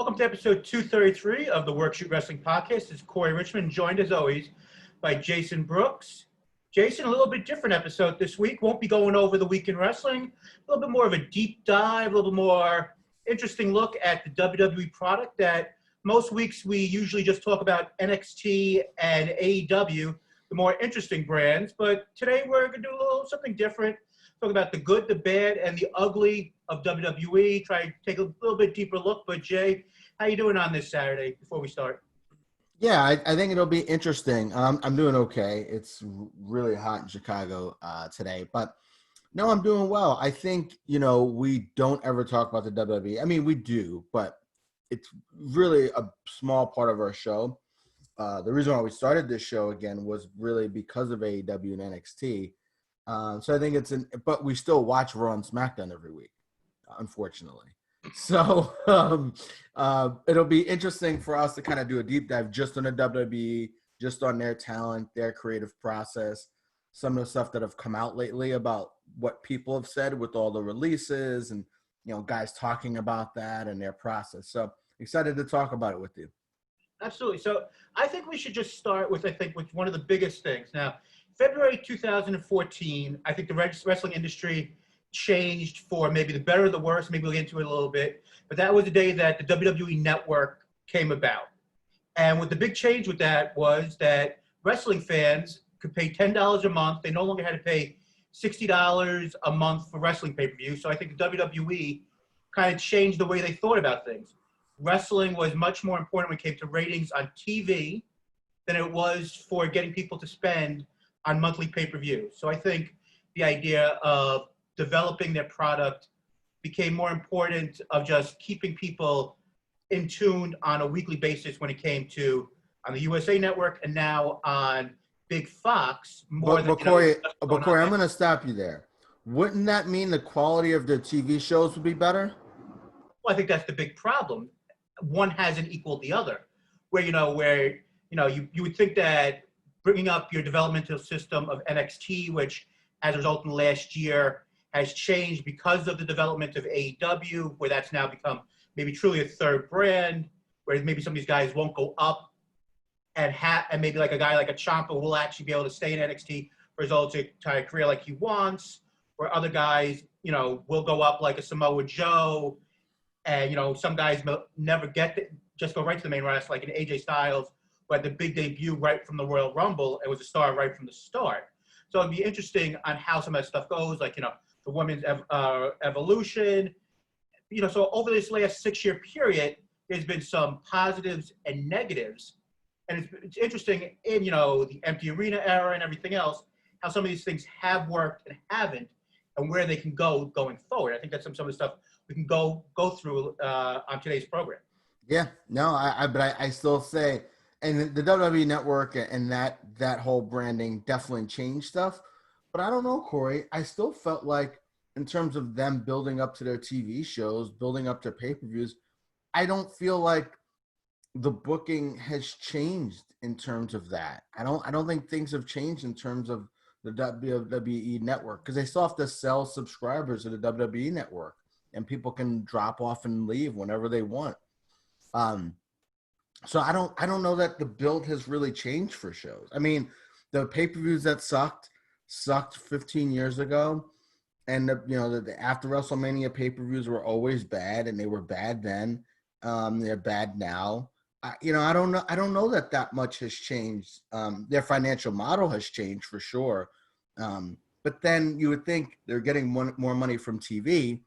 Welcome to episode 233 of the Workshoot Wrestling Podcast. This is Corey Richmond, joined as always by Jason Brooks. Jason, a little bit different episode this week. Won't be going over the week in wrestling. A little bit more of a deep dive, a little bit more interesting look at the WWE product that most weeks we usually just talk about NXT and AEW, the more interesting brands. But today we're going to do a little something different. Talk about the good, the bad, and the ugly of WWE. Try to take a little bit deeper look. But Jay, how you doing on this Saturday before we start? Yeah, I think it'll be interesting. I'm doing okay. It's really hot in Chicago today, but no, I'm doing well. I think, we don't ever talk about the WWE. I mean, we do, but it's really a small part of our show. The reason why we started this show again was really because of AEW and NXT. So I think but we still watch RAW and SmackDown every week, unfortunately. So it'll be interesting for us to kind of do a deep dive just on the WWE, just on their talent, their creative process, some of the stuff that have come out lately about what people have said with all the releases and, guys talking about that and their process. So excited to talk about it with you. Absolutely. So I think we should just start with one of the biggest things. Now, February 2014, I think the wrestling industry changed for maybe the better or the worse. Maybe we'll get into it a little bit. But that was the day that the WWE Network came about. And what the big change with that was that wrestling fans could pay $10 a month. They no longer had to pay $60 a month for wrestling pay-per-view. So I think the WWE kind of changed the way they thought about things. Wrestling was much more important when it came to ratings on TV than it was for getting people to spend on monthly pay-per-view. So I think the idea of developing their product became more important of just keeping people in tune on a weekly basis when it came to on the USA Network and now on Big Fox. But Corey, I'm going to stop you there. Wouldn't that mean the quality of the TV shows would be better? Well, I think that's the big problem. One hasn't equaled the other. Where you would think that bringing up your developmental system of NXT, which as a result in last year has changed because of the development of AEW, where that's now become maybe truly a third brand, where maybe some of these guys won't go up and maybe like a guy like a Ciampa will actually be able to stay in NXT for his entire career like he wants, where other guys, will go up like a Samoa Joe, and, some guys never just go right to the main roster like an AJ Styles, who had the big debut right from the Royal Rumble and was a star right from the start. So it'd be interesting on how some of that stuff goes, like, the women's evolution. So over this last 6-year period, there's been some positives and negatives. And it's interesting in, the empty arena era and everything else, how some of these things have worked and haven't, and where they can go going forward. I think that's some of the stuff we can go through on today's program. Yeah, no, but I still say, and the WWE Network and that whole branding definitely changed stuff. But I don't know, Corey. I still felt like in terms of them building up to their TV shows, building up their pay-per-views, I don't feel like the booking has changed in terms of that. I don't think things have changed in terms of the WWE Network, because they still have to sell subscribers to the WWE Network, and people can drop off and leave whenever they want. So I don't know that the build has really changed for shows. I mean, the pay-per-views that sucked 15 years ago, and the after WrestleMania pay-per-views were always bad, and they were bad then. They're bad now. I don't know that much has changed. Their financial model has changed for sure. But then you would think they're getting more money from TV,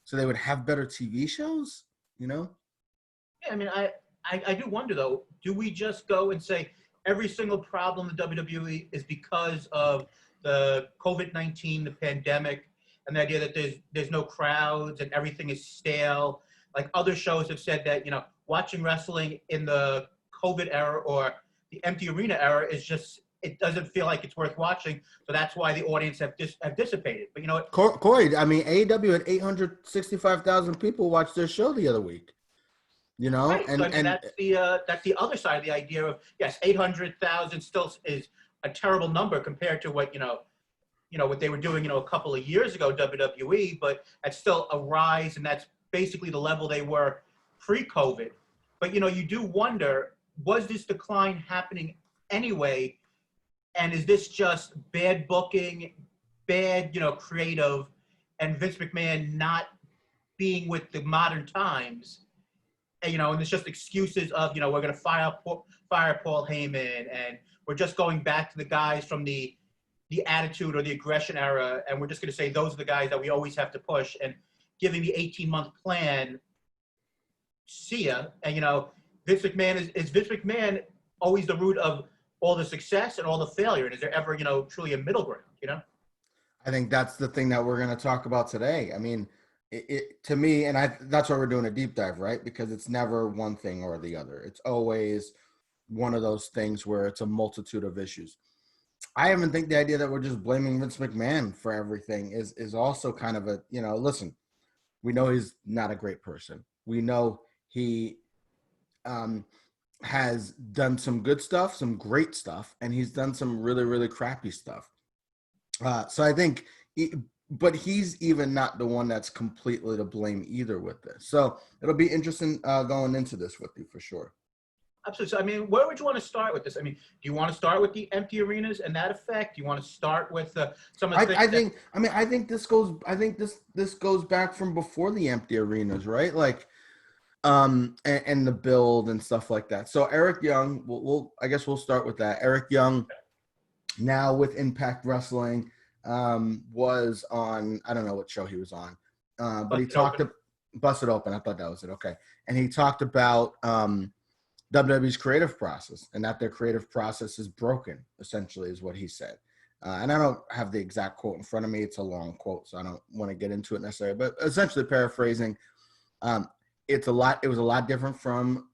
so they would have better TV shows, Yeah, I mean, I do wonder, though, do we just go and say every single problem in WWE is because of the COVID-19, the pandemic, and the idea that there's no crowds and everything is stale? Like other shows have said that, watching wrestling in the COVID era or the empty arena era is just, it doesn't feel like it's worth watching. So that's why the audience have dissipated. But you know what? Corey, I mean, AEW had 865,000 people watch their show the other week. Right. And that's the other side of the idea of, yes, 800,000 still is a terrible number compared to what, what they were doing, a couple of years ago, WWE, but that's still a rise, and that's basically the level they were pre-COVID. But, you do wonder, was this decline happening anyway? And is this just bad booking, bad, creative, and Vince McMahon not being with the modern times? And it's just excuses of, we're going to fire Paul Heyman, and we're just going back to the guys from the attitude or the aggression era, and we're just going to say those are the guys that we always have to push, and giving the 18-month plan, see ya. And, Vince McMahon is Vince McMahon always the root of all the success and all the failure? And is there ever, truly a middle ground, I think that's the thing that we're going to talk about today. I mean, to me, and that's why we're doing a deep dive, right? Because it's never one thing or the other. It's always one of those things where it's a multitude of issues. I even think the idea that we're just blaming Vince McMahon for everything is also kind of a, listen, we know he's not a great person. We know he has done some good stuff, some great stuff, and he's done some really, really crappy stuff. So I think, but he's even not the one that's completely to blame either with this. So it'll be interesting going into this with you for sure. Absolutely. So, I mean, where would you want to start with this? I mean, do you want to start with the empty arenas and that effect? Do you want to start with some of the things? I think this goes back from before the empty arenas, right? Like, and the build and stuff like that. So Eric Young, I guess we'll start with that. Eric Young, now with Impact Wrestling, was on, I don't know what show he was on, but he talked about Busted Open. I thought that was it. Okay. And he talked about WWE's creative process, and that their creative process is broken, essentially, is what he said. And I don't have the exact quote in front of me. It's a long quote, so I don't want to get into it necessarily. But essentially, paraphrasing, it was a lot different from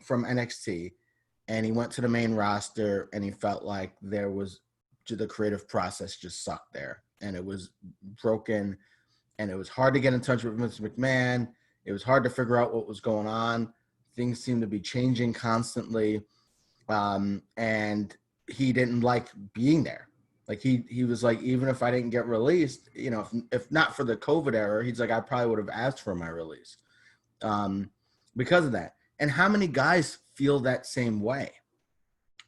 NXT, and he went to the main roster, and he felt like the creative process just sucked there, and it was broken, and it was hard to get in touch with Vince McMahon. It was hard to figure out what was going on. Things seemed to be changing constantly, and he didn't like being there. Like he was like, even if I didn't get released, if not for the COVID era, he's like, I probably would have asked for my release because of that. And how many guys feel that same way,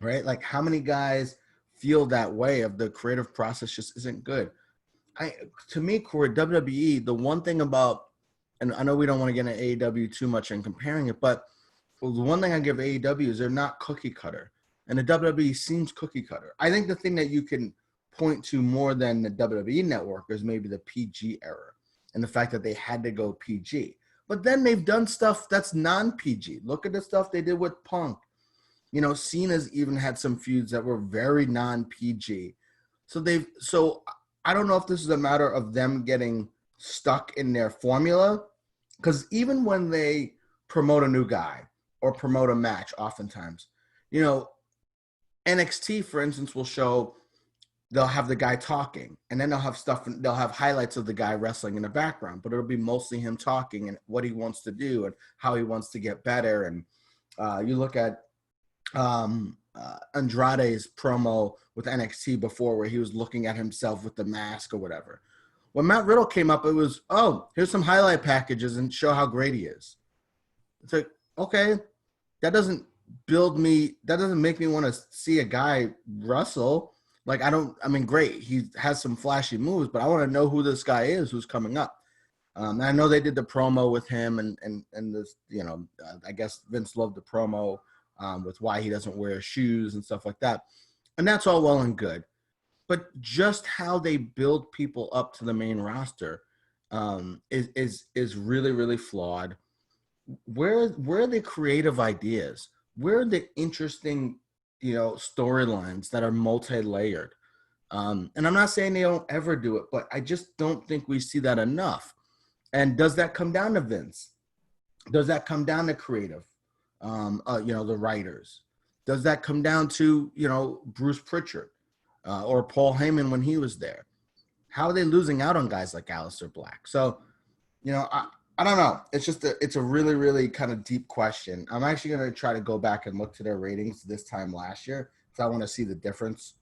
right? Like how many guys feel that way of the creative process just isn't good? To me, Corey, WWE, the one thing about, and I know we don't want to get into AEW too much and comparing it, but the one thing I give AEW is they're not cookie cutter. And the WWE seems cookie cutter. I think the thing that you can point to more than the WWE Network is maybe the PG era and the fact that they had to go PG. But then they've done stuff that's non-PG. Look at the stuff they did with Punk. Cena's even had some feuds that were very non-PG. So I don't know if this is a matter of them getting stuck in their formula, because even when they promote a new guy or promote a match, oftentimes, NXT, for instance, will show, they'll have the guy talking, and then they'll have highlights of the guy wrestling in the background, but it'll be mostly him talking and what he wants to do and how he wants to get better. And you look at Andrade's promo with NXT before, where he was looking at himself with the mask or whatever. When Matt Riddle came up, it was, oh, here's some highlight packages and show how great he is. It's like, okay, that doesn't make me want to see a guy wrestle. Like, great, he has some flashy moves, but I want to know who this guy is who's coming up. I know they did the promo with him and this, I guess Vince loved the promo with why he doesn't wear shoes and stuff like that. And that's all well and good. But just how they build people up to the main roster is really, really flawed. Where are the creative ideas? Where are the interesting, storylines that are multi-layered? And I'm not saying they don't ever do it, but I just don't think we see that enough. And does that come down to Vince? Does that come down to creative? The writers? Does that come down to, Bruce Pritchard or Paul Heyman when he was there? How are they losing out on guys like Aleister Black? So, I don't know. It's a really, really kind of deep question. I'm actually going to try to go back and look to their ratings this time last year because I want to see the difference.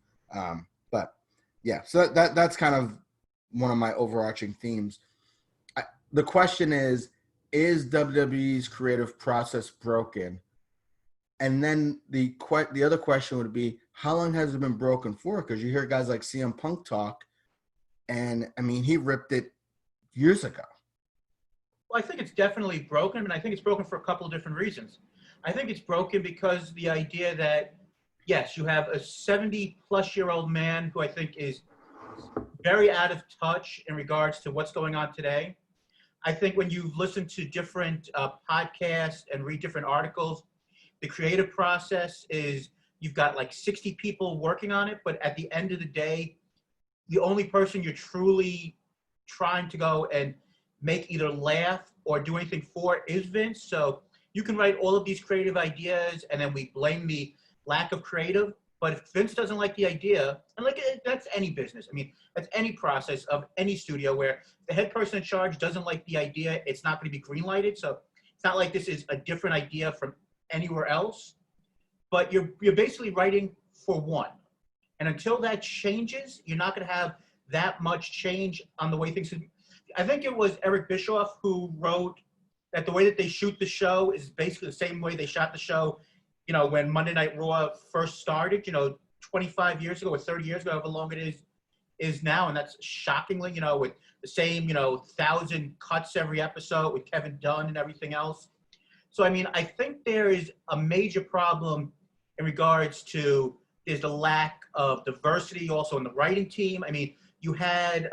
But yeah, so that's kind of one of my overarching themes. The question is is WWE's creative process broken? And then the other question would be, how long has it been broken for? Because you hear guys like CM Punk talk, and I mean, he ripped it years ago. Well, I think it's definitely broken, and I think it's broken for a couple of different reasons. I think it's broken because the idea that, yes, you have a 70-plus-year-old man who I think is very out of touch in regards to what's going on today. I think when you listen to different podcasts and read different articles, the creative process is you've got like 60 people working on it, but at the end of the day, the only person you're truly trying to go and make either laugh or do anything for is Vince. So you can write all of these creative ideas and then we blame the lack of creative. But if Vince doesn't like the idea, and like that's any business. I mean, that's any process of any studio where the head person in charge doesn't like the idea, it's not going to be green-lighted. So it's not like this is a different idea from anywhere else. But you're basically writing for one. And until that changes, you're not going to have that much change on the way things. I think it was Eric Bischoff who wrote that the way that they shoot the show is basically the same way they shot the show, you know, when Monday Night Raw first started, you know, 25 years ago or 30 years ago, however long it is now. And that's shockingly, you know, with the same, you know, 1,000 cuts every episode with Kevin Dunn and everything else. So, I mean, I think there is a major problem in regards to there's the lack of diversity also in the writing team. I mean, you had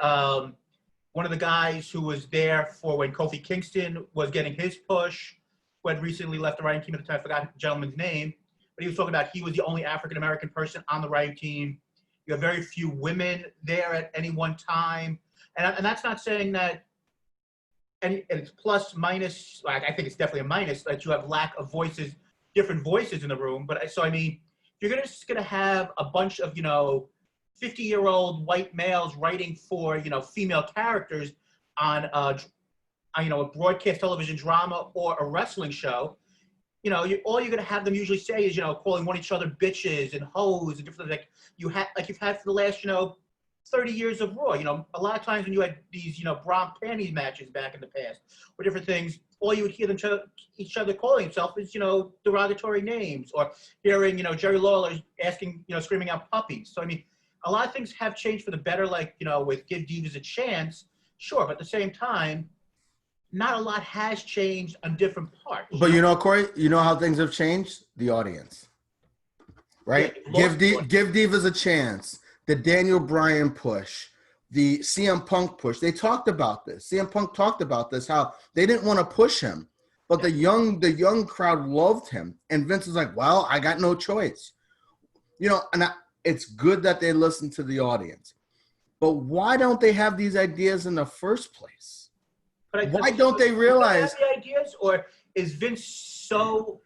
one of the guys who was there for when Kofi Kingston was getting his push, who had recently left the writing team at the time. I forgot the gentleman's name, but he was talking about he was the only African-American person on the writing team. You have very few women there at any one time. And that's not saying that, and it's plus, minus, like, I think it's definitely a minus that you have lack of voices, different voices in the room. But so, I mean, you're just going to have a bunch of, you know, 50-year-old white males writing for, you know, female characters on you know, a broadcast television drama or a wrestling show, you know, all you're going to have them usually say is, you know, calling one each other bitches and hoes and different things you've had for the last, you know, 30 years of Raw. You know, a lot of times when you had these, you know, bra and panties matches back in the past or different things, all you would hear them each other calling themselves is, you know, derogatory names, or hearing, you know, Jerry Lawler asking, you know, screaming out puppies. So, I mean, a lot of things have changed for the better, like, you know, with Give Divas a Chance, sure, but at the same time, not a lot has changed on different parts. But you know, Corey, you know how things have changed? The audience, right? Yeah, Give Divas a Chance, the Daniel Bryan push, the CM Punk push. They talked about this. CM Punk talked about this, how they didn't want to push him, but the young crowd loved him. And Vince was like, well, I got no choice. You know, and it's good that they listen to the audience. But why don't they have these ideas in the first place? Why don't they realize the ideas, or is Vince so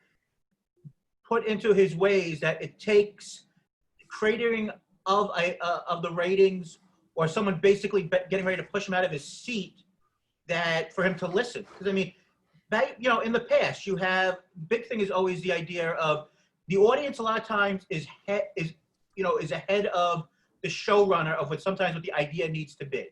put into his ways that it takes creating of the ratings, or someone basically getting ready to push him out of his seat, that for him to listen? Because I mean, you know, in the past, you have big thing is always the idea of the audience. A lot of times is ahead of the showrunner of what the idea needs to be.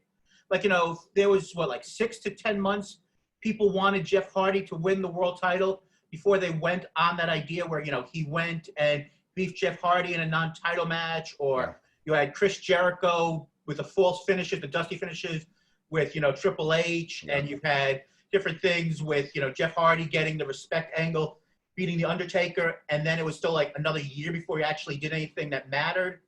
Like, you know, there was, like 6 to 10 months, people wanted Jeff Hardy to win the world title before they went on that idea where, you know, he went and beat Jeff Hardy in a non-title match, or you had Chris Jericho with the false finishes, the dusty finishes with, you know, Triple H, and you've had different things with, you know, Jeff Hardy getting the respect angle, beating The Undertaker, and then it was still like another year before he actually did anything that mattered.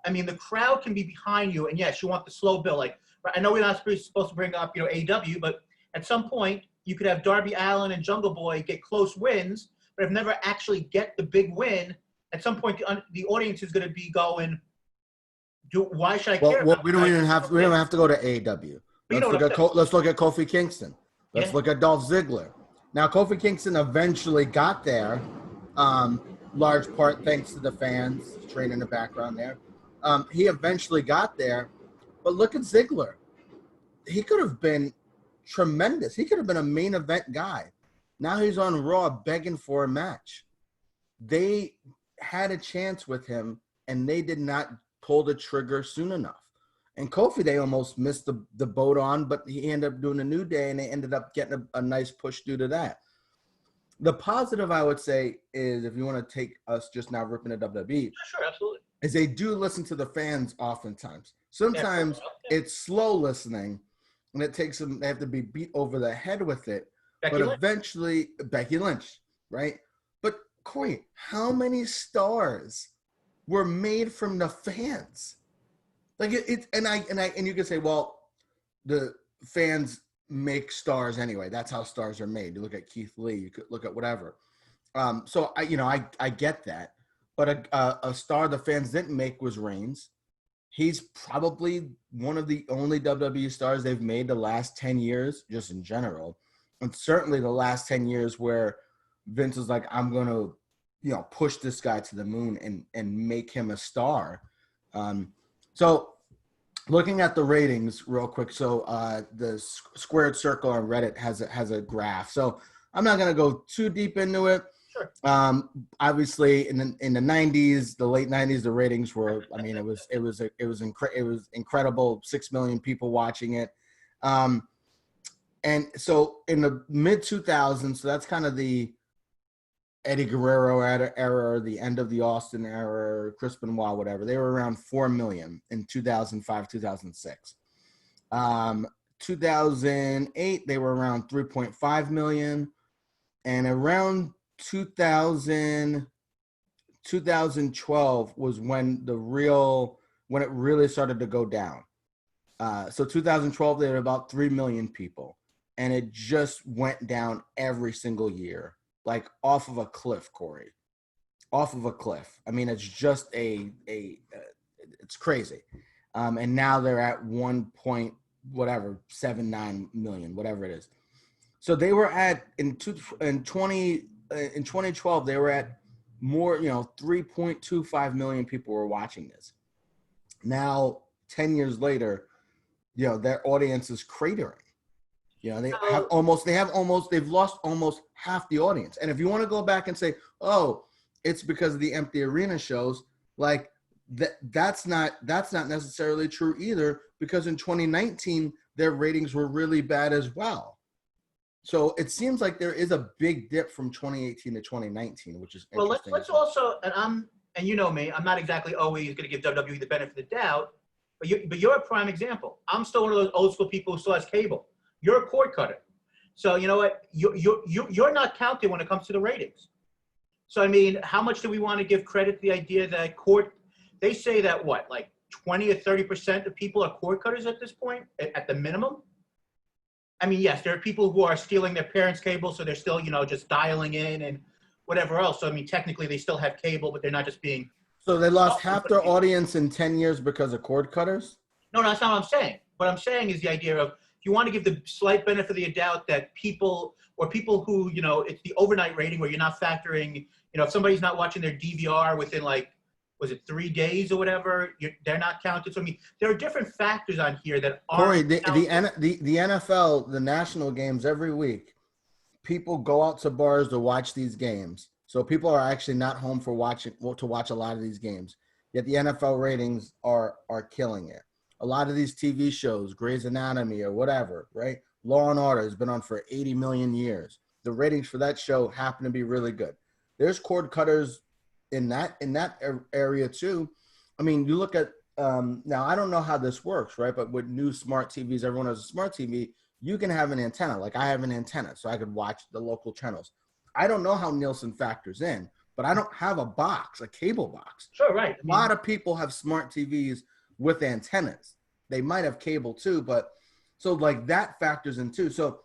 I mean, the crowd can be behind you, and yes, you want the slow build. Like, I know we're not supposed to bring up, you know, AEW, but at some point you could have Darby Allin and Jungle Boy get close wins, but if never actually get the big win, at some point the audience is going to be going, why should I care? Well, we don't have to go to AEW. Let's look at Kofi Kingston. Let's look at Dolph Ziggler. Now, Kofi Kingston eventually got there, large part thanks to the fans, train in the background there. He eventually got there. But look at Ziggler. He could have been tremendous. He could have been a main event guy. Now he's on Raw begging for a match. They had a chance with him, and they did not pull the trigger soon enough. And Kofi, they almost missed the boat on, but he ended up doing a New Day, and they ended up getting a nice push due to that. The positive, I would say, is if you want to take us just now ripping at WWE, Sure, absolutely. is they do listen to the fans oftentimes. Sometimes it's slow listening, and it takes them, they have to be beat over the head with it. Becky Lynch. Eventually, Becky Lynch, right? But Corey, how many stars were made from the fans? Like and you can say, well, the fans make stars anyway. That's how stars are made. You look at Keith Lee, you could look at whatever. So I get that, but a star the fans didn't make was Reigns. He's probably one of the only WWE stars they've made the last 10 years, just in general, and certainly the last 10 years where Vince was like, I'm going to, push this guy to the moon and make him a star. So looking at the ratings real quick. So the Squared Circle on Reddit has a graph. So I'm not going to go too deep into it. Sure. Obviously in the 90s, the late 90s, the ratings were, I mean, it was incredible. 6 million people watching it. And so in the mid 2000s, so that's kind of the Eddie Guerrero era, the end of the Austin era, Chris Benoit, whatever. They were around 4 million in 2005, 2006. 2008, they were around 3.5 million. And around 2012 was when it really started to go down. So 2012, they were about 3 million people. And it just went down every single year. Like off of a cliff, Corey. Off of a cliff. I mean, it's just it's crazy. And now they're at 1.79 million, whatever it is. So they were at in 2012 they were at more, 3.25 million people were watching this. Now 10 years later, their audience is cratering. They've lost almost half the audience. And if you want to go back and say, oh, it's because of the empty arena shows, like that's not necessarily true either, because in 2019 their ratings were really bad as well. So it seems like there is a big dip from 2018 to 2019, which is interesting. Well, let's also, and you know me, I'm not exactly always going to give WWE the benefit of the doubt, but you're a prime example. I'm still one of those old school people who still has cable. You're a cord cutter. So you know what? You're not counted when it comes to the ratings. So, I mean, how much do we want to give credit to the idea that they say that what, like 20 or 30% of people are cord cutters at this point, at the minimum? I mean, yes, there are people who are stealing their parents' cable, so they're still, just dialing in and whatever else. So, I mean, technically they still have cable, but they're not just being... So they lost half their audience in 10 years because of cord cutters? No, that's not what I'm saying. What I'm saying is the idea of, you want to give the slight benefit of the doubt that people who, it's the overnight rating where you're not factoring, if somebody's not watching their DVR within was it 3 days or whatever, they're not counted. So, I mean, there are different factors on here that aren't Corey, the NFL, the national games every week, people go out to bars to watch these games. So people are actually not home to watch a lot of these games. Yet the NFL ratings are killing it. A lot of these TV shows, Grey's Anatomy or whatever, right? Law and Order has been on for 80 million years. The ratings for that show happen to be really good. There's cord cutters in that area too. I mean, you look at now. I don't know how this works, right? But with new smart TVs, everyone has a smart TV. You can have an antenna. Like I have an antenna, so I could watch the local channels. I don't know how Nielsen factors in, but I don't have a cable box. Sure, right. A lot of people have smart TVs with antennas. They might have cable too, but so like that factors in too. So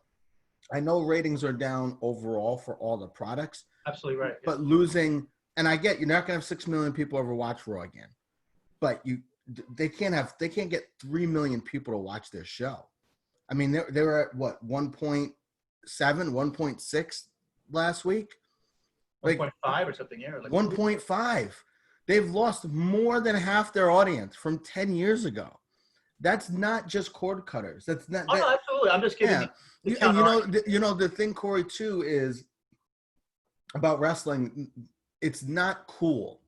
I know ratings are down overall for all the products. Absolutely right. But losing, and I get you're not gonna have 6 million people ever watch Raw again, but they can't get 3 million people to watch their show. I mean, they were at what 1.7, 1.6 last week, 1.5 or something. Yeah, 1.5. They've lost more than half their audience from 10 years ago. That's not just cord cutters. That's not. Oh, no, absolutely. I'm just kidding. Yeah. The thing, Corey, too, is about wrestling. It's not cool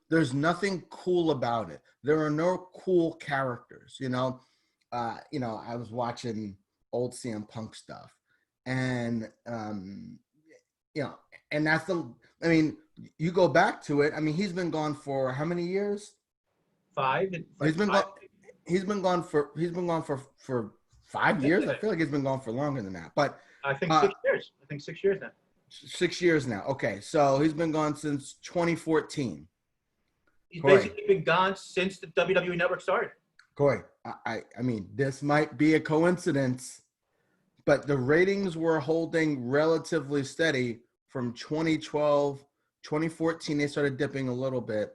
There's nothing cool about it. There are no cool characters, I was watching old CM Punk stuff, and and that's I mean, you go back to it. I mean, he's been gone for how many years? 5. He's Like been 5. gone. He's been gone for 5 years. I feel like he's been gone for longer than that. But I think 6 years. I think 6 years now. 6 years now. Okay, so he's been gone since 2014. He's Corey. basically been gone since the WWE Network started. Corey, I mean, this might be a coincidence, but the ratings were holding relatively steady from 2012, 2014. They started dipping a little bit.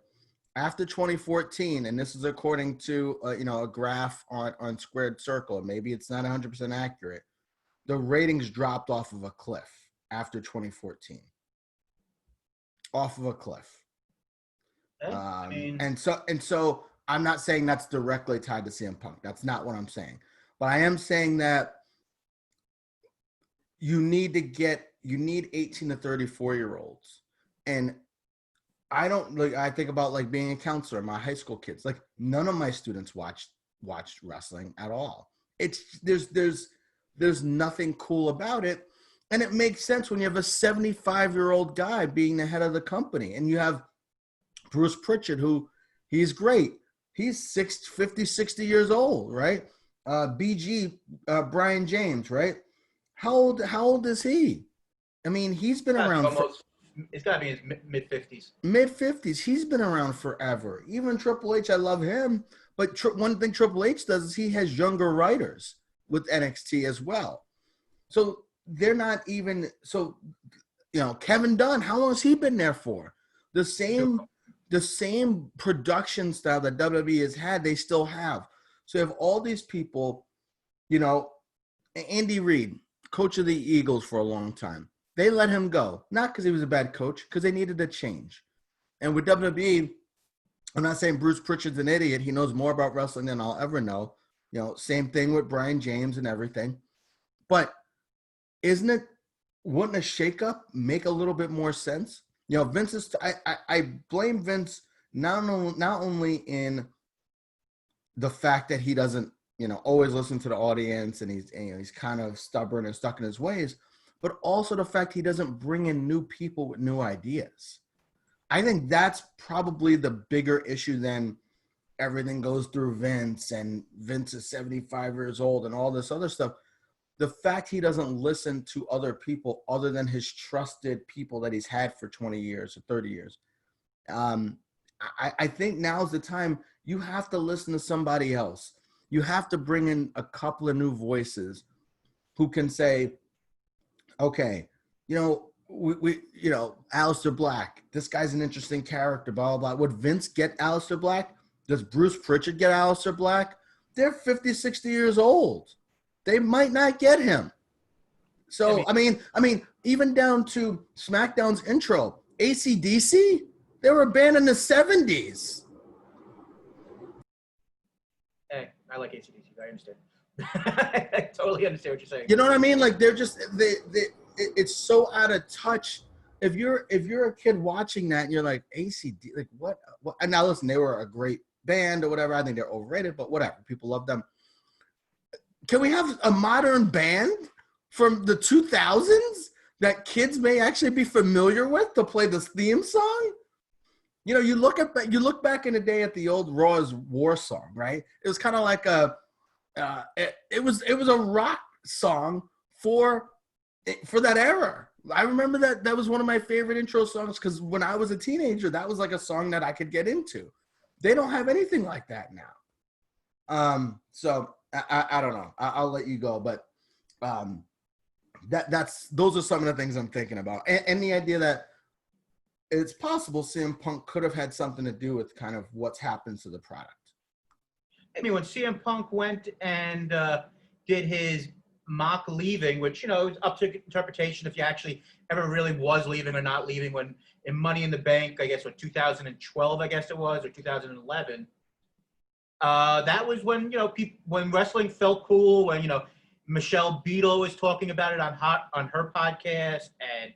After 2014, and this is according to a graph on Squared Circle, maybe it's not 100% accurate, the ratings dropped off of a cliff after 2014. Off of a cliff. And so I'm not saying that's directly tied to CM Punk. That's not what I'm saying. But I am saying that you need 18 to 34-year-olds. And I think about being a counselor, my high school kids. None of my students watched wrestling at all. There's nothing cool about it. And it makes sense when you have a 75-year-old guy being the head of the company, and you have Bruce Pritchard, who he's great. He's 50, 60 years old, right? BG, Brian James, right? How old is he? I mean, he's been around. It's got to be in his mid-50s. Mid-50s. He's been around forever. Even Triple H, I love him. But one thing Triple H does is he has younger writers with NXT as well. So they're not even – so, Kevin Dunn, how long has he been there for? The same production style that WWE has had, they still have. So you have all these people, Andy Reid, coach of the Eagles for a long time. They let him go, not because he was a bad coach, because they needed a change. And with WWE, I'm not saying Bruce Pritchard's an idiot. He knows more about wrestling than I'll ever know. Same thing with Brian James and everything. But wouldn't a shakeup make a little bit more sense? Vince is. I blame Vince not only in the fact that he doesn't, always listen to the audience, and he's kind of stubborn and stuck in his ways, but also the fact he doesn't bring in new people with new ideas. I think that's probably the bigger issue than everything goes through Vince, and Vince is 75 years old and all this other stuff. The fact he doesn't listen to other people other than his trusted people that he's had for 20 years or 30 years. I think now's the time you have to listen to somebody else. You have to bring in a couple of new voices who can say, okay, Aleister Black, this guy's an interesting character, blah, blah, blah. Would Vince get Aleister Black? Does Bruce Pritchard get Aleister Black? They're 50, 60 years old. They might not get him. So, I mean, even down to SmackDown's intro, AC/DC, they were a band in the 70s. Hey, I like AC/DC. I understand. I totally understand what you're saying. You know what I mean? They're just it's so out of touch. If you're a kid watching that and you're like, AC/DC, what? And now listen, they were a great band or whatever. I think they're overrated, but whatever. People love them. Can we have a modern band from the 2000s that kids may actually be familiar with to play this theme song? You look back in the day at the old Raw's War song, right? It was kind of like it was a rock song for that era. I remember that was one of my favorite intro songs because when I was a teenager, that was like a song that I could get into. They don't have anything like that now. So I don't know. I'll let you go, but those are some of the things I'm thinking about, and the idea that it's possible CM Punk could have had something to do with kind of what's happened to the product. I mean, when CM Punk went and did his mock leaving, which, is up to interpretation if you actually ever really was leaving or not leaving, when in Money in the Bank, I guess, 2012, I guess it was, or 2011, that was when, when wrestling felt cool, when, Michelle Beadle was talking about it on her podcast, and,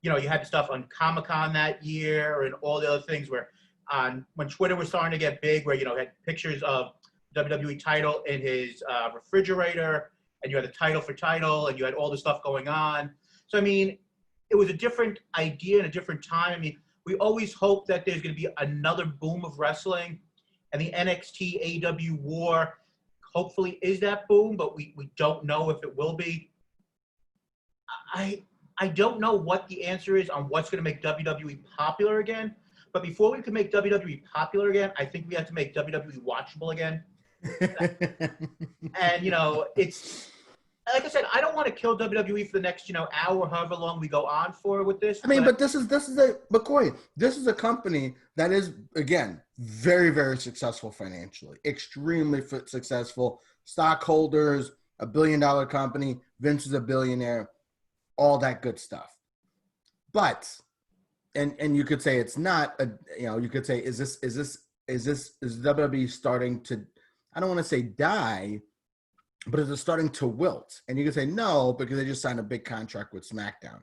you had the stuff on Comic-Con that year and all the other things where on when Twitter was starting to get big, where, had pictures of WWE title in his refrigerator, and you had the title for title, and you had all this stuff going on. So, I mean, it was a different idea and a different time. I mean, we always hope that there's going to be another boom of wrestling, and the NXT AEW war hopefully is that boom, but we don't know if it will be. I don't know what the answer is on what's going to make WWE popular again. But before we can make WWE popular again, I think we have to make WWE watchable again. And, it's like I said, I don't want to kill WWE for the next, hour, however long we go on for with this. I mean, but this is McCoy, this is a company that is, again, very, very successful financially, extremely successful. Stockholders, $1 billion company, Vince is a billionaire, all that good stuff. But, and you could say it's not you could say, is WWE starting to, I don't want to say die, but is it starting to wilt? And you can say no, because they just signed a big contract with SmackDown.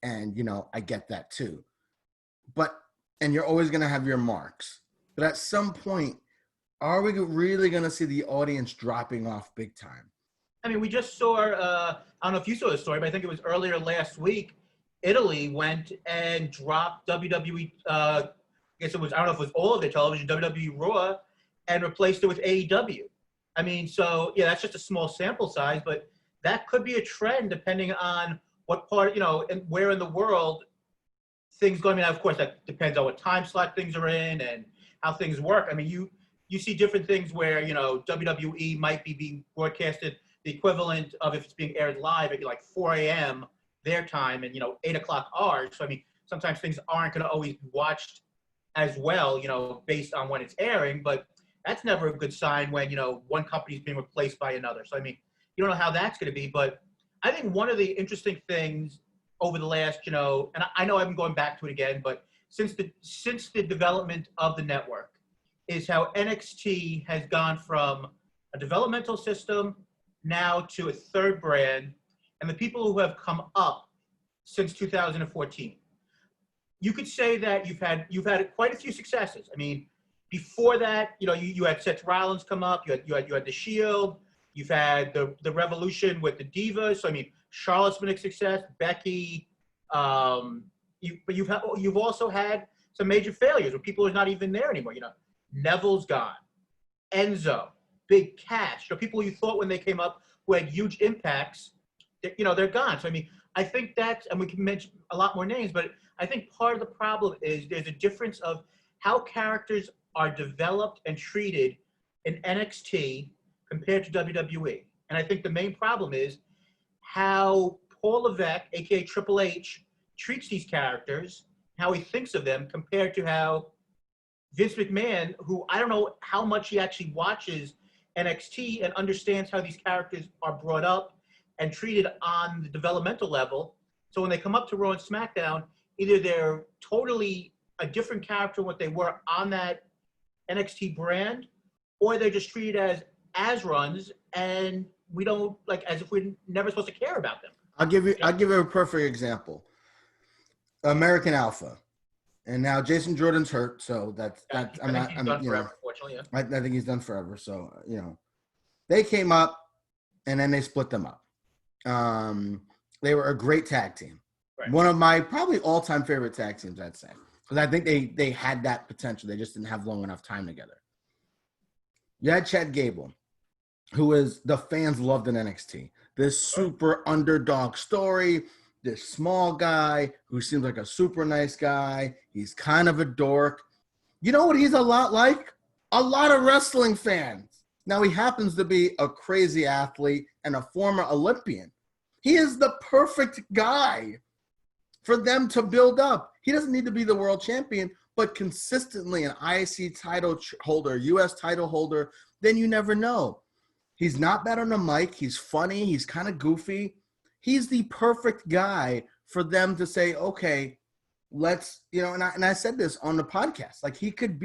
And, I get that too. And you're always going to have your marks. But at some point, are we really going to see the audience dropping off big time? I mean, we just saw, I don't know if you saw the story, but I think it was earlier last week, Italy went and dropped WWE, I guess it was, I don't know if it was all of their television, WWE Raw, and replaced it with AEW. I mean, so, yeah, that's just a small sample size, but that could be a trend depending on what part, and where in the world things go. I mean, of course, that depends on what time slot things are in and how things work. I mean, you see different things where, WWE might be being broadcasted the equivalent of if it's being aired live at like 4 a.m. their time and, 8 o'clock ours. So, I mean, sometimes things aren't going to always be watched as well, based on when it's airing, but that's never a good sign when, one company is being replaced by another. So, I mean, you don't know how that's going to be, but I think one of the interesting things over the last, and I know I've been going back to it again, but since the development of the network is how NXT has gone from a developmental system now to a third brand, and the people who have come up since 2014. You could say that you've had quite a few successes. I mean, before that, you had Seth Rollins come up, you had the Shield, you've had the Revolution with the Divas. So, I mean, Charlotte's been a success, Becky, but you've also had some major failures where people are not even there anymore. Neville's gone, Enzo, Big Cash, people you thought when they came up who had huge impacts, they're gone. So, I mean, I think that's, and we can mention a lot more names, but I think part of the problem is there's a difference of how characters are developed and treated in NXT compared to WWE. And I think the main problem is how Paul Levesque, aka Triple H, treats these characters, how he thinks of them compared to how Vince McMahon, who I don't know how much he actually watches NXT and understands how these characters are brought up and treated on the developmental level. So when they come up to Raw and SmackDown, either they're totally a different character than what they were on that NXT brand, or they're just treated as runs, and we don't, like, as if we're never supposed to care about them. I'll give you a perfect example. American Alpha. And now Jason Jordan's hurt, so I think he's done forever. So, they came up and then they split them up. They were a great tag team. Right. One of my probably all-time favorite tag teams, I'd say. Because I think they had that potential. They just didn't have long enough time together. You had Chad Gable, who is the fans loved in NXT. This super underdog story, this small guy who seems like a super nice guy. He's kind of a dork. You know what he's a lot like? A lot of wrestling fans. Now, he happens to be a crazy athlete and a former Olympian. He is the perfect guy for them to build up. He doesn't need to be the world champion, but consistently an IC title holder, US title holder, then you never know. He's not bad on the mic. He's funny. He's kind of goofy. He's the perfect guy for them to say, okay, let's, and I said this on the podcast, like he could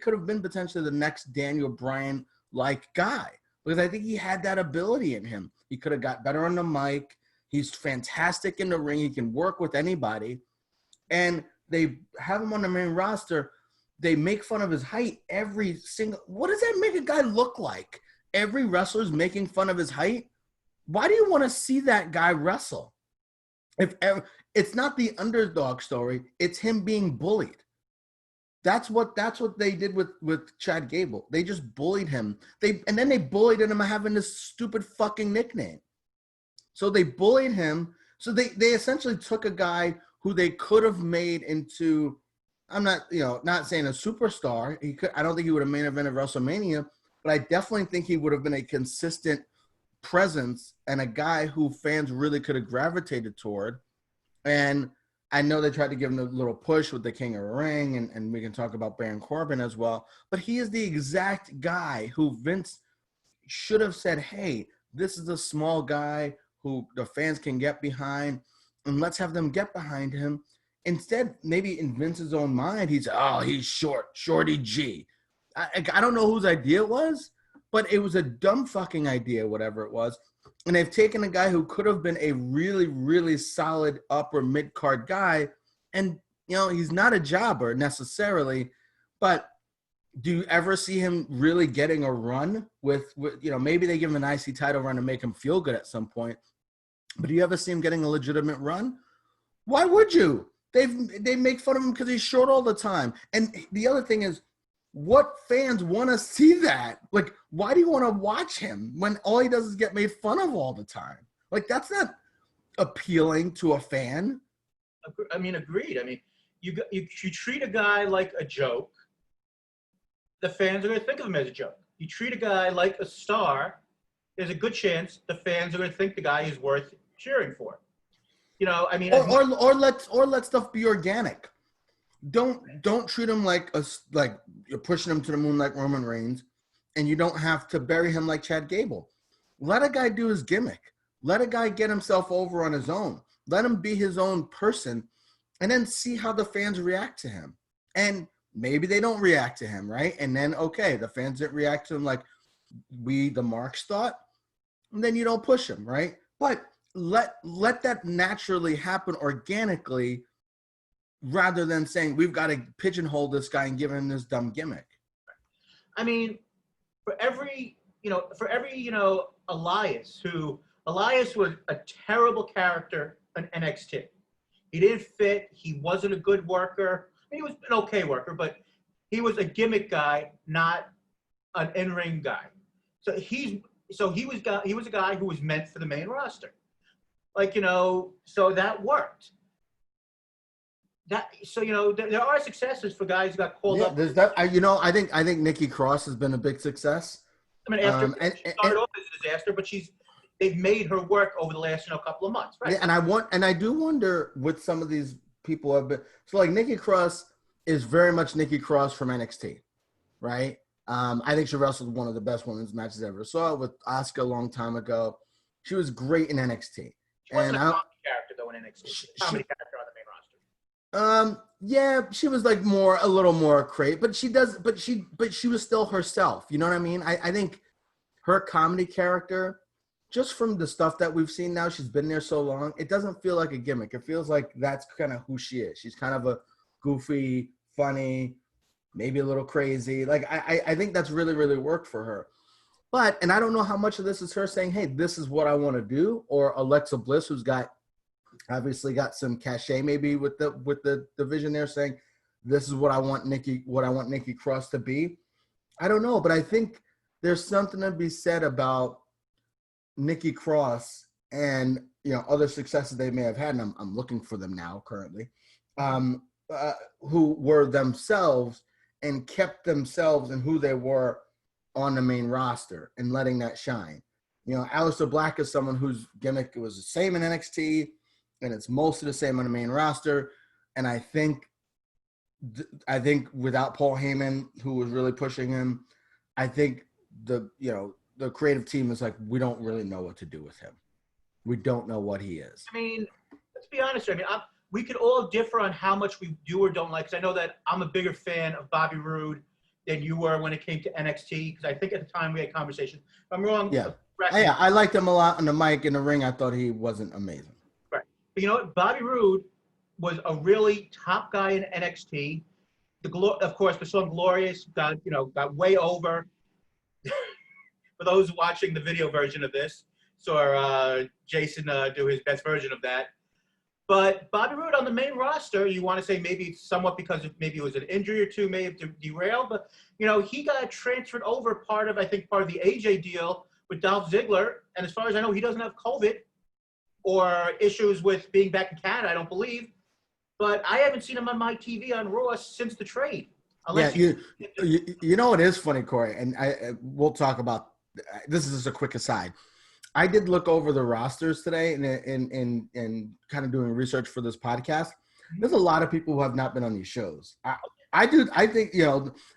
have been potentially the next Daniel Bryan-like guy, because I think he had that ability in him. He could have got better on the mic. He's fantastic in the ring. He can work with anybody. And they have him on the main roster. they make fun of his height every single. What does that make a guy look like? Every wrestler's making fun of his height. Why do you want to see that guy wrestle? If ever, it's not the underdog story, it's him being bullied. That's what they did with Chad Gable. They just bullied him. And then they bullied him having this stupid fucking nickname. So they bullied him. So they essentially took a guy who they could have made into, I'm not saying a superstar. I don't think he would have main evented WrestleMania, but I definitely think he would have been a consistent presence and a guy who fans really could have gravitated toward. And I know they tried to give him a little push with the King of the Ring, and we can talk about Baron Corbin as well. But he is the exact guy who Vince should have said, hey, this is a small guy who the fans can get behind, and let's have them get behind him. Instead, maybe in Vince's own mind, he's Shorty G. I don't know whose idea it was, but it was a dumb fucking idea, whatever it was. And they've taken a guy who could have been a really, really solid upper mid-card guy, and, he's not a jobber necessarily, but do you ever see him really getting a run with maybe they give him an IC title run to make him feel good at some point, but do you ever see him getting a legitimate run? Why would you? They make fun of him because he's short all the time. And the other thing is, what fans want to see that? Like, why do you want to watch him when all he does is get made fun of all the time? Like, that's not appealing to a fan. I mean, agreed. I mean, you treat a guy like a joke, the fans are going to think of him as a joke. You treat a guy like a star, there's a good chance the fans are going to think the guy is worth cheering for. I mean, or let stuff be organic. Don't treat him like you're pushing him to the moon like Roman Reigns, and you don't have to bury him like Chad Gable. Let a guy do his gimmick. Let a guy get himself over on his own. Let him be his own person, and then see how the fans react to him. And maybe they don't react to him, right? And then, okay, the fans didn't react to him like we, the marks, thought, and then you don't push him, right? But let that naturally happen organically, rather than saying we've got to pigeonhole this guy and give him this dumb gimmick. I mean, for every Elias was a terrible character on NXT. He didn't fit. He wasn't a good worker. I mean, he was an okay worker, but he was a gimmick guy, not an in-ring guy. So he was a guy who was meant for the main roster. So that worked. There are successes for guys who got called up. There's that. I think Nikki Cross has been a big success. I mean, after she started off as a disaster, but they've made her work over the last couple of months, right? Yeah, and I do wonder what some of these people have been. So like Nikki Cross is very much Nikki Cross from NXT, right? I think she wrestled one of the best women's matches I ever saw with Asuka a long time ago. She was great in NXT. She wasn't a comedy character though in NXT. She's a comedy character on the main roster. Yeah, she was like a little more crate, but she was still herself. You know what I mean? I think her comedy character, just from the stuff that we've seen now, she's been there so long, it doesn't feel like a gimmick. It feels like that's kind of who she is. She's kind of a goofy, funny, maybe a little crazy. Like I think that's really, really worked for her. And I don't know how much of this is her saying, hey, this is what I want to do, or Alexa Bliss, who's obviously got some cachet maybe with the division there, saying this is what I want Nikki Cross to be. I don't know, but I think there's something to be said about Nikki Cross and other successes they may have had, and I'm looking for them now currently, who were themselves and kept themselves and who they were on the main roster and letting that shine. Aleister Black is someone whose gimmick was the same in NXT, and it's mostly the same on the main roster. And I think without Paul Heyman, who was really pushing him, I think the creative team is like, we don't really know what to do with him. We don't know what he is. I mean, let's be honest. I mean, we could all differ on how much we do or don't like. Because I know that I'm a bigger fan of Bobby Roode than you were when it came to NXT. Because I think at the time we had conversations. If I'm wrong. Yeah. I liked him a lot on the mic. In the ring, I thought he wasn't amazing. Right. But you know what? Bobby Roode was a really top guy in NXT. of course, the song "Glorious" got way over. For those watching the video version of this, saw Jason do his best version of that. But Bobby Roode on the main roster, you want to say maybe somewhat because maybe it was an injury or two, may have derailed, but he got transferred over part of the AJ deal with Dolph Ziggler, and as far as I know, he doesn't have COVID or issues with being back in Canada, I don't believe. But I haven't seen him on my TV on Raw since the trade. You know what is funny, Corey, and we'll talk about this. Is just a quick aside. I did look over the rosters today and kind of doing research for this podcast. There's a lot of people who have not been on these shows. I think,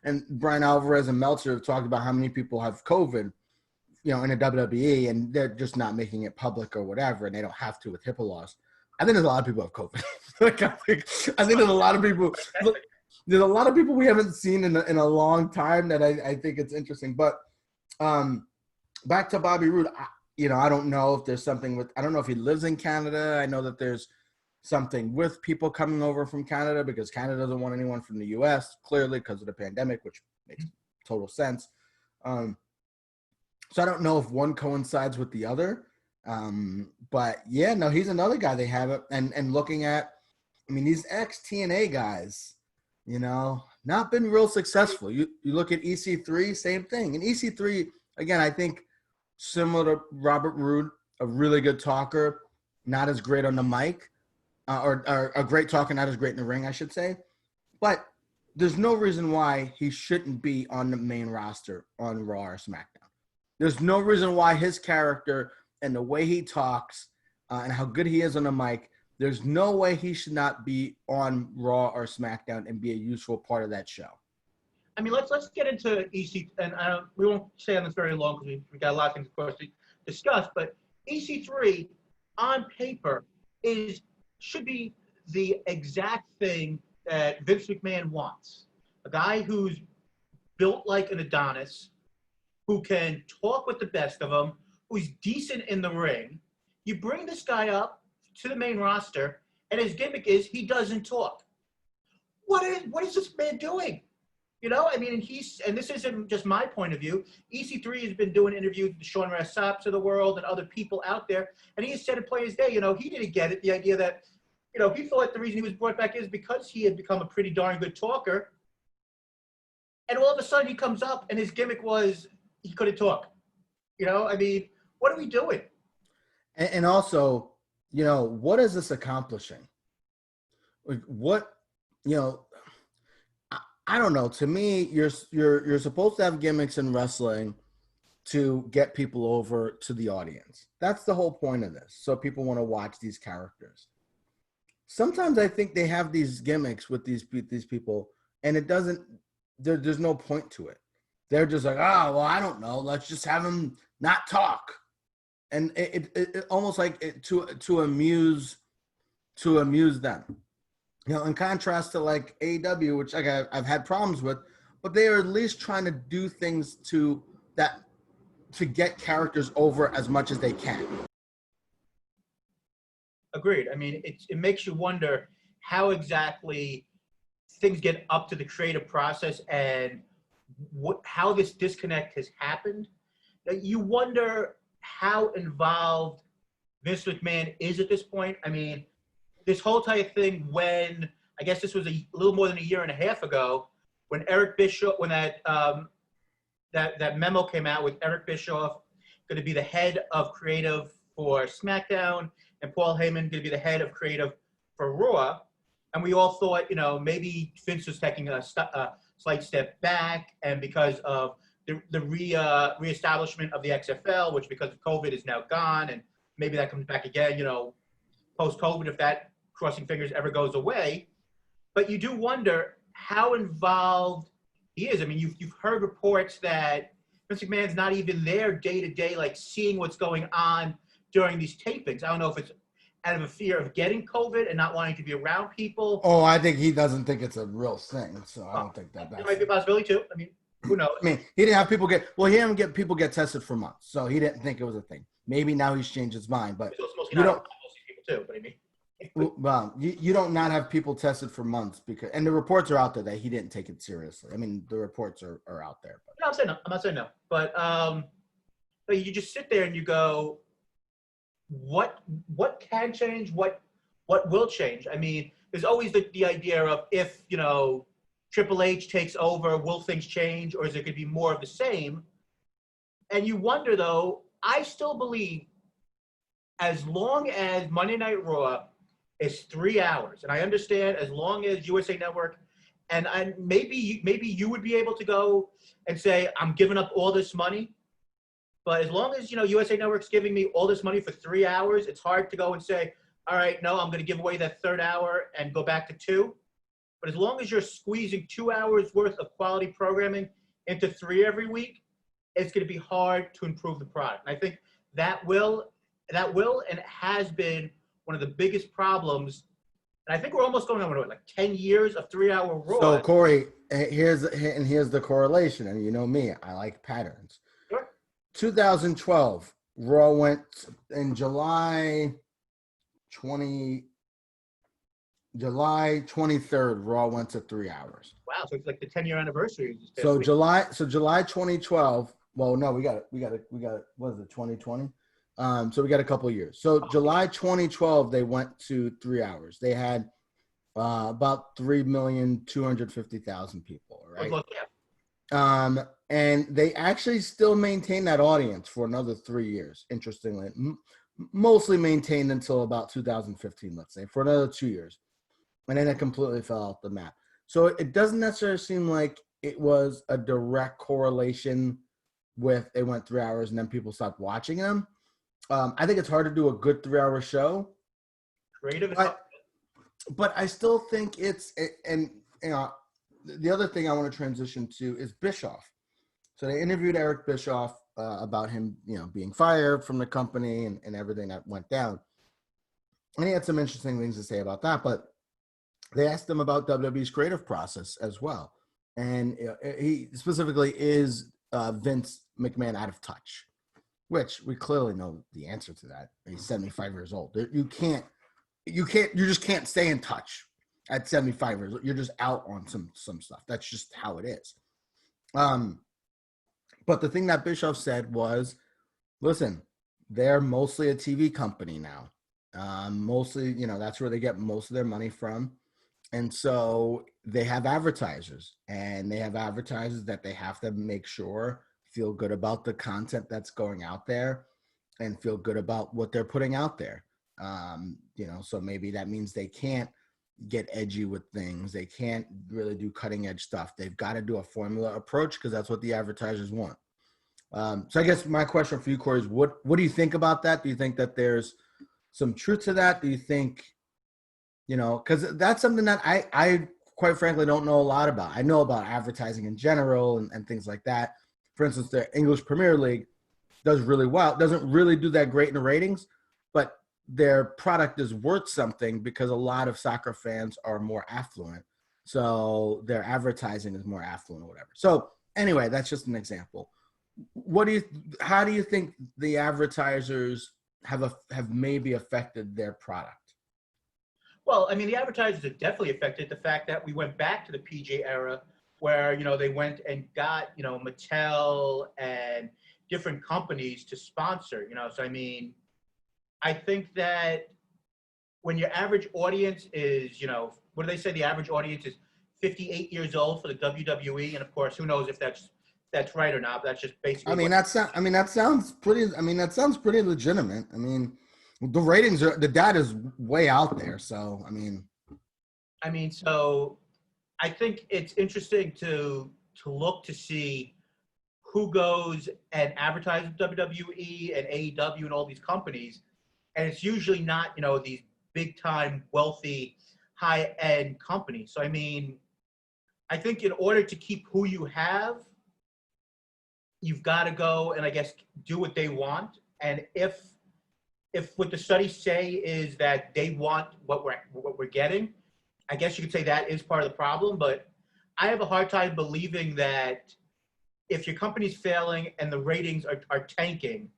and Brian Alvarez and Meltzer have talked about how many people have COVID, in the WWE, and they're just not making it public or whatever, and they don't have to with HIPAA laws. I think there's a lot of people who have COVID. I think there's a lot of people. There's a lot of people we haven't seen in a long time that I think it's interesting. But back to Bobby Roode. I don't know if there's something I don't know if he lives in Canada. I know that there's something with people coming over from Canada because Canada doesn't want anyone from the U.S., clearly because of the pandemic, which makes total sense. So I don't know if one coincides with the other. But, yeah, no, he's another guy they have. And looking at, these ex-TNA guys, not been real successful. You look at EC3, same thing. And EC3, again, I think, similar to Robert Roode, a really good talker, not as great on the mic, or a great talker, not as great in the ring, I should say. But there's no reason why he shouldn't be on the main roster on Raw or SmackDown. There's no reason why his character and the way he talks and how good he is on the mic, there's no way he should not be on Raw or SmackDown and be a useful part of that show. Let's get into EC, and we won't stay on this very long because we got a lot of things, of course, to discuss. But EC3, on paper, should be the exact thing that Vince McMahon wants. A guy who's built like an Adonis, who can talk with the best of them, who's decent in the ring. You bring this guy up to the main roster, and his gimmick is he doesn't talk. What is this man doing? And this isn't just my point of view. EC3 has been doing interviews with the Sean Rassaps of the world and other people out there, and he has said it plain as day. He didn't get it, the idea that, he thought the reason he was brought back is because he had become a pretty darn good talker. And all of a sudden he comes up and his gimmick was he couldn't talk. What are we doing? And also, what is this accomplishing? I don't know. To me, you're supposed to have gimmicks in wrestling to get people over to the audience. That's the whole point of this. So people want to watch these characters. Sometimes I think they have these gimmicks with these people, and it doesn't. There's no point to it. They're just like, I don't know. Let's just have them not talk, and it almost like to amuse them. In contrast to like AEW, which I've had problems with, but they are at least trying to do things to get characters over as much as they can. Agreed. It makes you wonder how exactly things get up to the creative process and how this disconnect has happened. You wonder how involved Vince McMahon is at this point. This whole type thing, when I guess this was a little more than a year and a half ago, when Eric Bischoff, when that memo came out with Eric Bischoff going to be the head of creative for SmackDown and Paul Heyman going to be the head of creative for Raw, and we all thought, maybe Vince was taking a slight step back, and because of the reestablishment of the XFL, which because of COVID is now gone, and maybe that comes back again, post-COVID, if that, crossing fingers, ever goes away. But you do wonder how involved he is. You've heard reports that Vince McMahon's not even there day-to-day, like seeing what's going on during these tapings. I don't know if it's out of a fear of getting COVID and not wanting to be around people. Oh, I think he doesn't think it's a real thing, so I don't think that. There might be a possibility, too. Who knows? He didn't have people he didn't get people get tested for months, so he didn't think it was a thing. Maybe now he's changed his mind, but you don't. Most people too, but Well, you don't not have people tested for months because, and the reports are out there that he didn't take it seriously. I mean, the reports are out there. But. No, I'm saying no. I'm not saying no. But you just sit there and you go, what can change? What will change? I mean, there's always the idea of if, Triple H takes over, will things change, or is it going to be more of the same? And you wonder, though, I still believe as long as Monday Night Raw is 3 hours, and I understand as long as USA Network, and maybe you would be able to go and say, I'm giving up all this money, but as long as, USA Network's giving me all this money for 3 hours, it's hard to go and say, all right, no, I'm going to give away that third hour and go back to 2. But as long as you're squeezing 2 hours worth of quality programming into 3 every week, it's going to be hard to improve the product. And I think that will and has been one of the biggest problems. And I think we're almost going on like 10 years of 3-hour Raw. So Corey, here's the correlation, and you know me, I like patterns. Sure. 2012, Raw went in July 23rd, Raw went to 3 hours. Wow, so it's like the 10-year anniversary. So July 2012. Well, no, we got what is it, 2020? So we got a couple of years. So July 2012, they went to 3 hours. They had about 3,250,000 people, right? Yeah. And they actually still maintained that audience for another 3 years. Interestingly, mostly maintained until about 2015, let's say, for another 2 years, and then it completely fell off the map. So it doesn't necessarily seem like it was a direct correlation with they went 3 hours and then people stopped watching them. I think it's hard to do a good 3-hour show. Creative, but I still think and the other thing I want to transition to is Bischoff. So they interviewed Eric Bischoff about him, being fired from the company and everything that went down. And he had some interesting things to say about that, but they asked him about WWE's creative process as well. And he specifically, is Vince McMahon out of touch? Which we clearly know the answer to that. He's 75 years old. You just can't stay in touch at 75 years old. You're just out on some stuff. That's just how it is. But the thing that Bischoff said was, listen, they're mostly a TV company now. Mostly, that's where they get most of their money from. And so they have advertisers, and they have advertisers that they have to make sure feel good about the content that's going out there and feel good about what they're putting out there. So maybe that means they can't get edgy with things. They can't really do cutting edge stuff. They've got to do a formula approach because that's what the advertisers want. So I guess my question for you, Corey, is what do you think about that? Do you think that there's some truth to that? Do you think, because that's something that I quite frankly don't know a lot about. I know about advertising in general and things like that. For instance, the English Premier League does really well. It doesn't really do that great in the ratings, but their product is worth something because a lot of soccer fans are more affluent. So their advertising is more affluent or whatever. So anyway, that's just an example. How do you think the advertisers have maybe affected their product? Well, I mean, the advertisers have definitely affected the fact that we went back to the PJ era where, they went and got, Mattel and different companies to sponsor, So, I mean, I think that when your average audience is, what do they say? The average audience is 58 years old for the WWE. And of course, who knows if that's right or not, but that's just basically. That sounds pretty legitimate. I mean, the ratings the data is way out there. So, so I think it's interesting to look to see who goes and advertises WWE and AEW and all these companies. And it's usually not, these big time, wealthy, high end companies. So, I mean, I think in order to keep who you have, you've got to go and I guess do what they want. And if what the studies say is that they want what we're getting, I guess you could say that is part of the problem. But I have a hard time believing that if your company's failing and the ratings are tanking,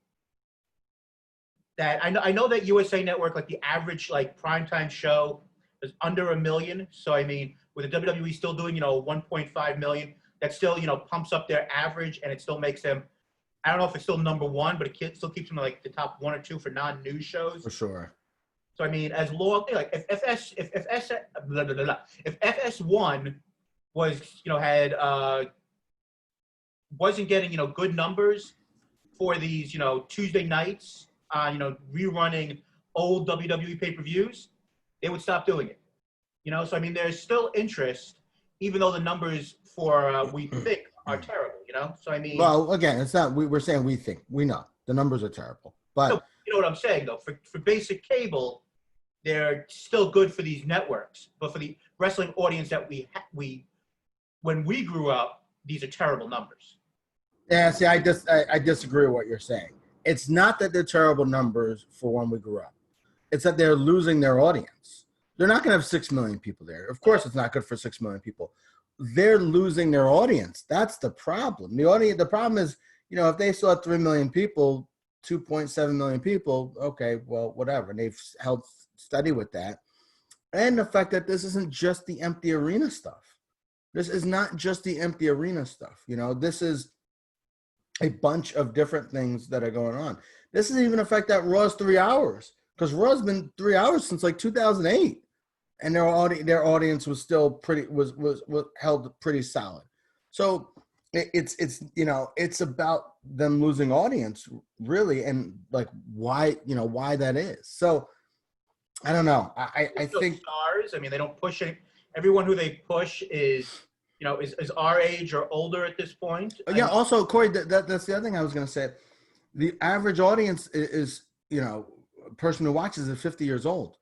that I know that USA Network, like the average like primetime show is under 1 million. So I mean, with the WWE still doing 1.5 million, that still pumps up their average, and it still makes them. I don't know if it's still number one, but it still keeps them like the top 1 or 2 for non-news shows. For sure. So I mean, as long like if FS1 was had wasn't getting good numbers for these Tuesday nights on rerunning old WWE pay-per-views, they would stop doing it. So I mean, there's still interest, even though the numbers for we think are terrible. So I mean, well, again, it's not. We're saying we think. We know the numbers are terrible, but so, you know what I'm saying though. For basic cable, they're still good for these networks, but for the wrestling audience that we when we grew up, these are terrible numbers. yeah. See, I disagree with what you're saying. It's not that they're terrible numbers for when we grew up. It's that they're losing their audience. They're not going to have 6 million people there. Of course, it's not good for 6 million people. They're losing their audience. That's the problem. The problem is, if they saw 3 million people, 2.7 million people, okay, well, whatever. And they've held steady with that. And the fact that this isn't just the empty arena stuff. This is not just the empty arena stuff. This is a bunch of different things that are going on. This is even the fact that Raw's 3 hours, because Raw's been 3 hours since like 2008. And their audience was still was held pretty solid. So it's about them losing audience really, and like why that is. So I don't know. I think stars. I mean, they don't push it. Everyone who they push is is our age or older at this point. Yeah. Also, Corey, that's the other thing I was going to say. The average audience is a person who watches is 50 years old.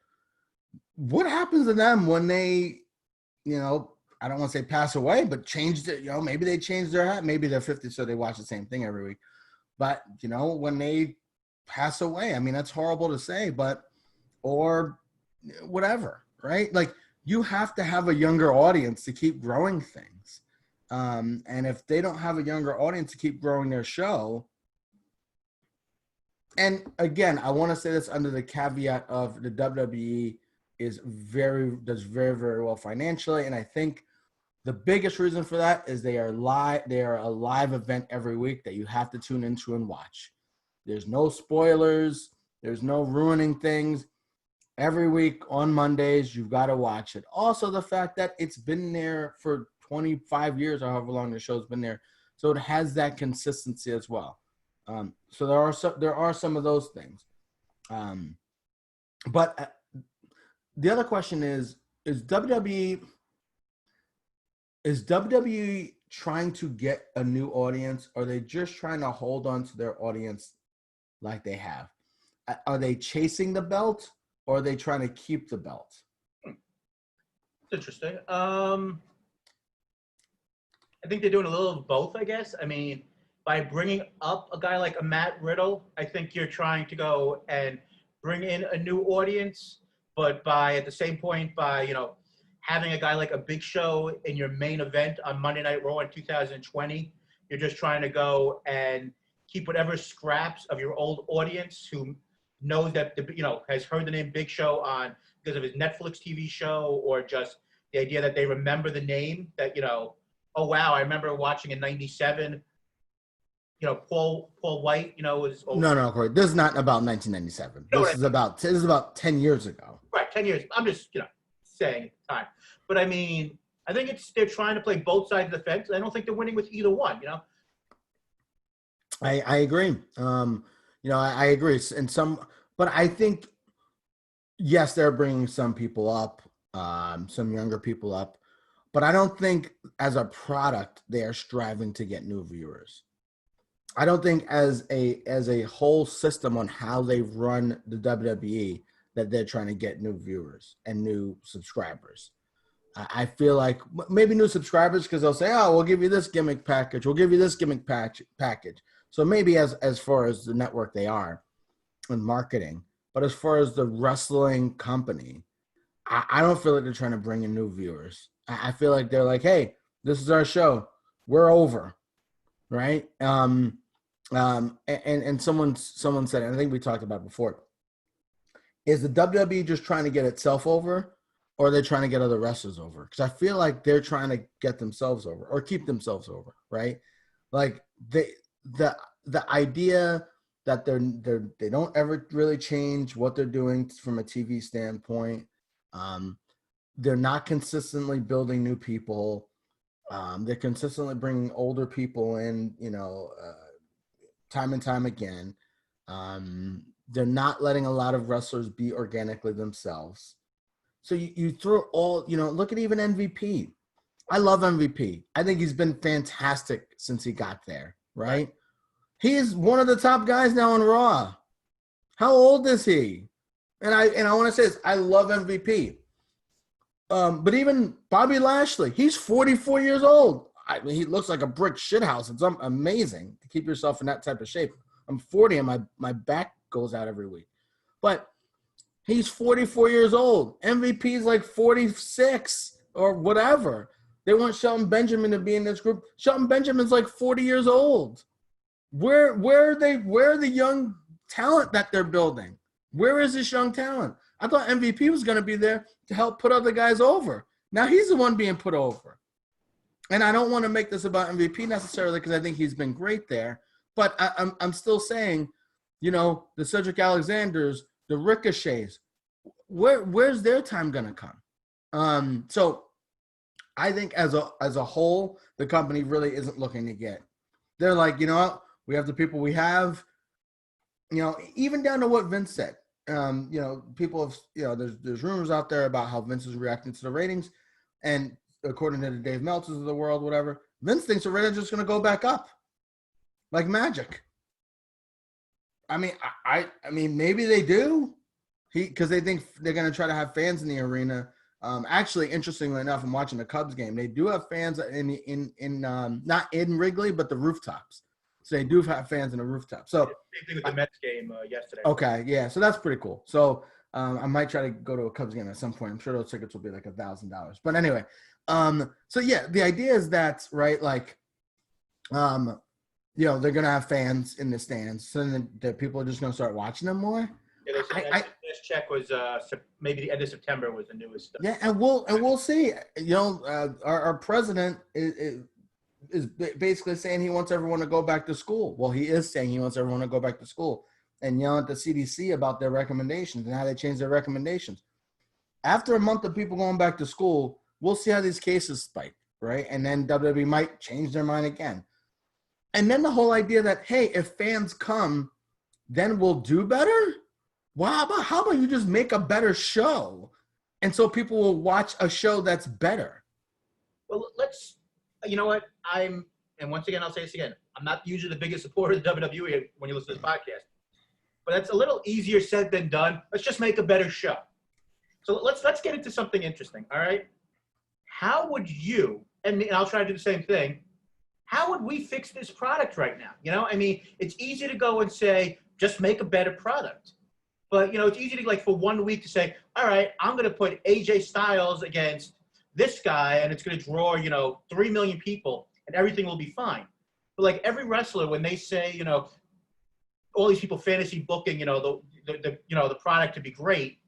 What happens to them when they, I don't want to say pass away, but change it, maybe they change their hat. Maybe they're 50, so they watch the same thing every week. But, when they pass away, I mean, that's horrible to say, or whatever, right? Like, you have to have a younger audience to keep growing things. And if they don't have a younger audience to keep growing their show, and again, I want to say this under the caveat of the WWE does very, very well financially. And I think the biggest reason for that is they are a live event every week that you have to tune into and watch. There's no spoilers. There's no ruining things. Every week on Mondays, you've got to watch it. Also, the fact that it's been there for 25 years or however long the show's been there. So it has that consistency as well. So there are some of those things. But the other question is WWE trying to get a new audience, or are they just trying to hold on to their audience like they have? Are they chasing the belt, or are they trying to keep the belt? It's interesting. I think they're doing a little of both, I guess. I mean, by bringing up a guy like a Matt Riddle, I think you're trying to go and bring in a new audience. But at the same point, having a guy like a Big Show in your main event on Monday Night Raw in 2020, you're just trying to go and keep whatever scraps of your old audience who knows that has heard the name Big Show because of his Netflix TV show, or just the idea that they remember the name that oh wow, I remember watching in '97. Paul White, was over. No, Corey. This is not about 1997. This is about 10 years ago. Right, 10 years. I'm just, saying time. But I mean, I think they're trying to play both sides of the fence. I don't think they're winning with either one. I agree. I agree. But I think yes, they're bringing some people up, some younger people up. But I don't think as a product they are striving to get new viewers. I don't think as a whole system on how they run the WWE that they're trying to get new viewers and new subscribers. I feel like maybe new subscribers because they'll say, oh, we'll give you this gimmick package. We'll give you this gimmick package. So maybe as far as the network they are in marketing, but as far as the wrestling company, I don't feel like they're trying to bring in new viewers. I feel like they're like, hey, this is our show. We're over. Right. And someone said, and I think we talked about it before, Is the WWE just trying to get itself over, or are they trying to get other wrestlers over? Because I feel like they're trying to get themselves over or keep themselves over, right? Like the idea that they don't ever really change what they're doing from a TV standpoint. They're not consistently building new people. They're consistently bringing older people in, time and time again. They're not letting a lot of wrestlers be organically themselves. So you throw all, look at even MVP. I love MVP. I think he's been fantastic since he got there, right? He is one of the top guys now on Raw. How old is he? And I want to say this, I love MVP. But even Bobby Lashley, he's 44 years old. I mean, he looks like a brick shithouse. It's amazing to keep yourself in that type of shape. I'm 40 and my back goes out every week. But he's 44 years old. MVP is like 46 or whatever. They want Shelton Benjamin to be in this group. Shelton Benjamin's like 40 years old. Where are the young talent that they're building? Where is this young talent? I thought MVP was going to be there to help put other guys over. Now he's the one being put over. And I don't want to make this about MVP necessarily because I think he's been great there. But I'm still saying, the Cedric Alexanders, the Ricochets, where's their time going to come? So I think as a whole, the company really isn't looking to get. They're like, what? We have the people we have, even down to what Vince said. People have, there's rumors out there about how Vince is reacting to the ratings. And according to the Dave Meltzers of the world, whatever, Vince thinks the ratings are just going to go back up like magic. I mean, maybe they do because they think they're going to try to have fans in the arena. Actually, interestingly enough, I'm watching the Cubs game. They do have fans in not in Wrigley, but the rooftops. So they do have fans in the rooftop. So same thing with the Mets game yesterday. Okay, yeah. So that's pretty cool. So I might try to go to a Cubs game at some point. I'm sure those tickets will be like $1,000. But anyway, so yeah, the idea is that right, like, they're gonna have fans in the stands, so then the people are just gonna start watching them more. Yeah, this check was maybe the end of September was the newest stuff. Yeah, and we'll see. Our president is basically saying he wants everyone to go back to school. Well, he is saying he wants everyone to go back to school and yelling at the CDC about their recommendations and how they change their recommendations. After a month of people going back to school, we'll see how these cases spike, right? And then WWE might change their mind again. And then the whole idea that, hey, if fans come, then we'll do better? Well, how about you just make a better show? And so people will watch a show that's better. Well, you know what? And once again, I'll say this again. I'm not usually the biggest supporter of the WWE when you listen to this podcast. But that's a little easier said than done. Let's just make a better show. So let's get into something interesting, all right? How would you, and I'll try to do the same thing, how would we fix this product right now? It's easy to go and say, just make a better product. But, it's easy to, like, for 1 week to say, all right, I'm going to put AJ Styles against this guy, and it's going to draw, 3 million people, and everything will be fine. But, like, every wrestler, when they say, all these people fantasy booking, the product to be great,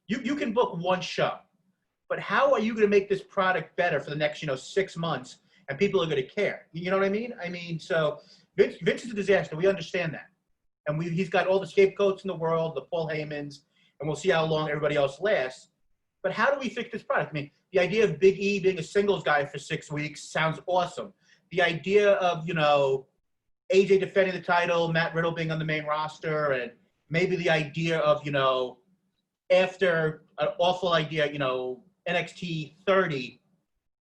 you can book one show. But how are you going to make this product better for the next, 6 months, and people are going to care? You know what I mean? So Vince is a disaster. We understand that. And he's got all the scapegoats in the world, the Paul Heymans, and we'll see how long everybody else lasts. But how do we fix this product? The idea of Big E being a singles guy for 6 weeks sounds awesome. The idea of, AJ defending the title, Matt Riddle being on the main roster, and maybe the idea of, after an awful idea, NXT 30,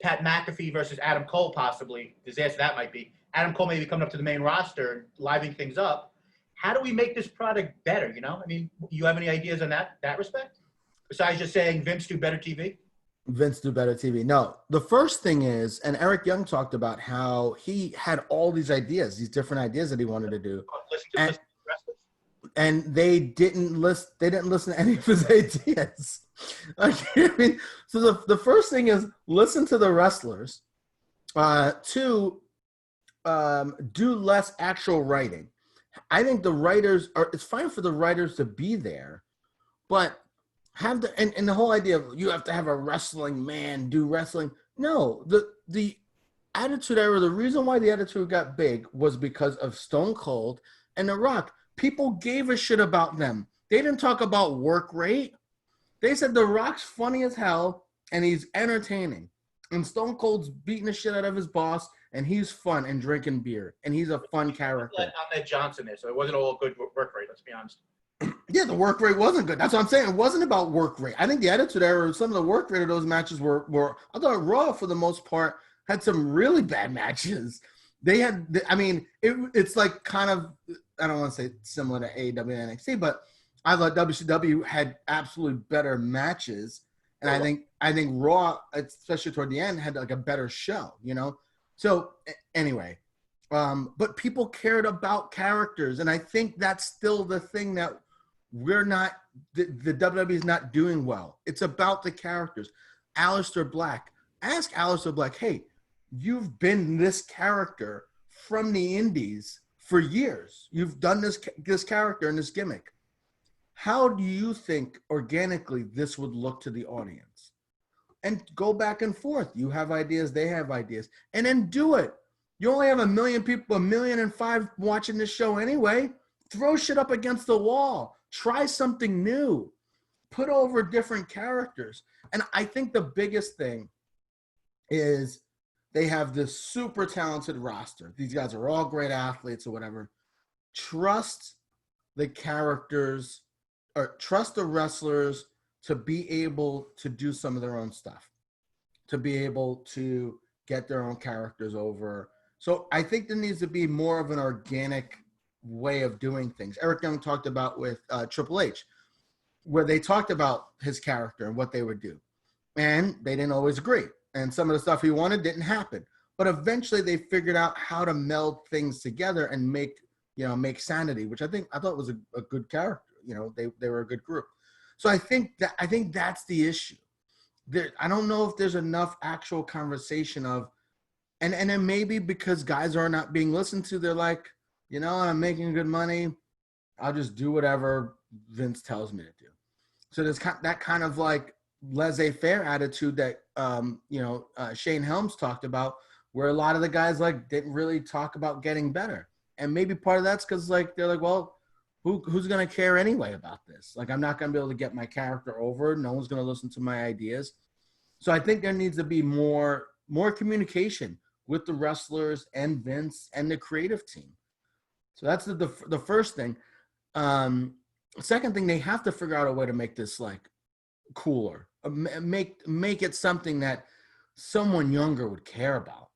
Pat McAfee versus Adam Cole possibly, disaster that might be. Adam Cole maybe coming up to the main roster and livening things up. How do we make this product better, you have any ideas on that respect? Besides just saying Vince do better TV? Vince do better TV. No, the first thing is, and Eric Young talked about how he had all these ideas, these different ideas that he wanted to do. And they didn't listen to any of his ideas. So the first thing is listen to the wrestlers. Two, do less actual writing. I think the writers it's fine for the writers to be there, but have and the whole idea of you have to have a wrestling man do wrestling. No, the Attitude Era, the reason why the Attitude got big was because of Stone Cold and The Rock. People gave a shit about them. They didn't talk about work rate. They said The Rock's funny as hell and he's entertaining. And Stone Cold's beating the shit out of his boss and he's fun and drinking beer. And he's a fun character. Let Ahmed Johnson there, so it wasn't all good work rate, let's be honest. Yeah, the work rate wasn't good. That's what I'm saying. It wasn't about work rate. I think the Attitude Era, some of the work rate of those matches were I thought Raw, for the most part, had some really bad matches. They had, I mean, it's like kind of, I don't want to say similar to AEW and NXT, but I thought WCW had absolutely better matches. And I think Raw, especially toward the end, had like a better show, you know? So anyway, but people cared about characters. And I think that's still the thing that we're not, the WWE is not doing well. It's about the characters. Aleister Black, ask Aleister Black, hey, you've been this character from the indies for years. You've done this character and this gimmick. How do you think organically this would look to the audience? And go back and forth. You have ideas, they have ideas, and then do it. You only have 1 million people, 1.5 million watching this show anyway. Throw shit up against the wall. Try something new. Put over different characters. And I think the biggest thing is they have this super talented roster. These guys are all great athletes or whatever. Trust the characters, or trust the wrestlers to be able to do some of their own stuff, to be able to get their own characters over. So I think there needs to be more of an organic way of doing things. Eric Young talked about with Triple H, where they talked about his character and what they would do. And they didn't always agree. And some of the stuff he wanted didn't happen. But eventually they figured out how to meld things together and make sanity, which I thought was a good character. You know, they were a good group. So I think that's the issue. I don't know if there's enough actual conversation of, and then maybe because guys are not being listened to, they're like, you know, I'm making good money, I'll just do whatever Vince tells me to do. So there's that kind of like laissez-faire attitude that Shane Helms talked about, where a lot of the guys like didn't really talk about getting better. And maybe part of that's because like they're like, well, who's going to care anyway about this? Like, I'm not going to be able to get my character over. No one's going to listen to my ideas. So I think there needs to be more communication with the wrestlers and Vince and the creative team. So that's the first thing. Second thing, they have to figure out a way to make this like cooler, make it something that someone younger would care about.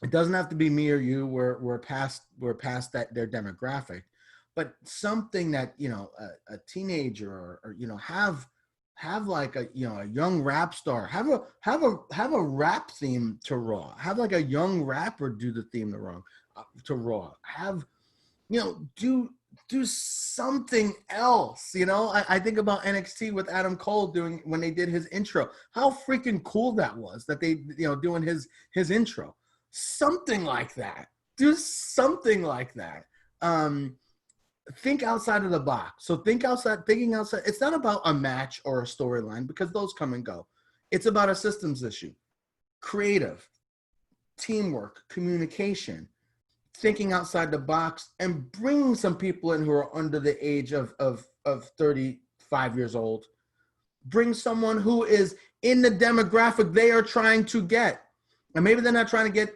It doesn't have to be me or you. We're past that their demographic, but something that, you know, a teenager or you know, have like a, you know, a young rap star, have a rap theme to Raw, have like a young rapper do the theme to Raw, have, you know, do something else. You know, I think about NXT with Adam Cole when they did his intro, how freaking cool that was, that they, you know, doing his intro. Something like that. Do something like that. Think outside of the box. So thinking outside. It's not about a match or a storyline, because those come and go. It's about a systems issue. Creative, teamwork, communication, thinking outside the box, and bringing some people in who are under the age of 35 years old. Bring someone who is in the demographic they are trying to get. And maybe they're not trying to get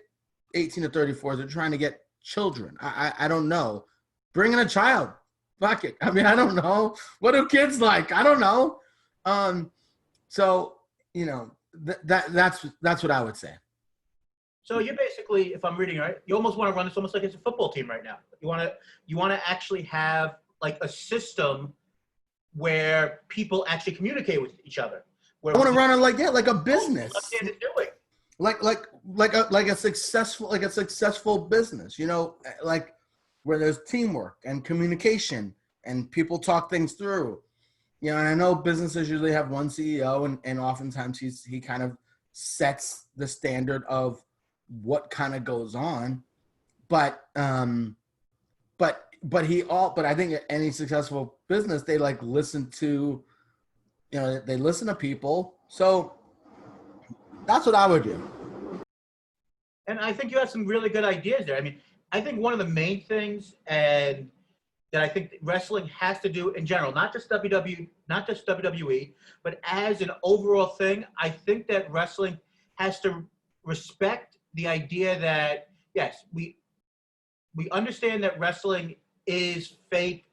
18 to 34. They're trying to get children. I don't know. Bring in a child. Fuck it. I mean, I don't know. What do kids like? I don't know. So, you know, that's what I would say. So you basically, if I'm reading right, you almost want to run this almost like it's a football team right now. You want to actually have like a system where people actually communicate with each other. I want to run it like a business. Like a successful business, you know, like where there's teamwork and communication and people talk things through. You know, and I know businesses usually have one CEO, and oftentimes he kind of sets the standard of what kind of goes on. But I think any successful business, they like listen to You know, they listen to people. So that's what I would do. And I think you have some really good ideas there. I mean, I think one of the main things and that I think wrestling has to do in general, not just WWE, but as an overall thing, I think that wrestling has to respect the idea that yes, we understand that wrestling is fake,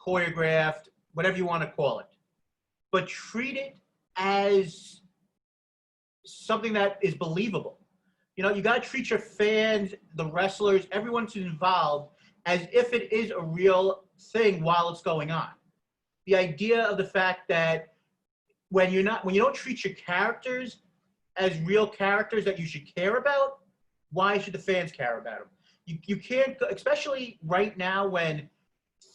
choreographed, whatever you want to call it, but treat it as something that is believable. You know, you got to treat your fans, the wrestlers, everyone who's involved as if it is a real thing while it's going on. The idea of the fact that when you don't treat your characters as real characters that you should care about, why should the fans care about them? You can't, especially right now when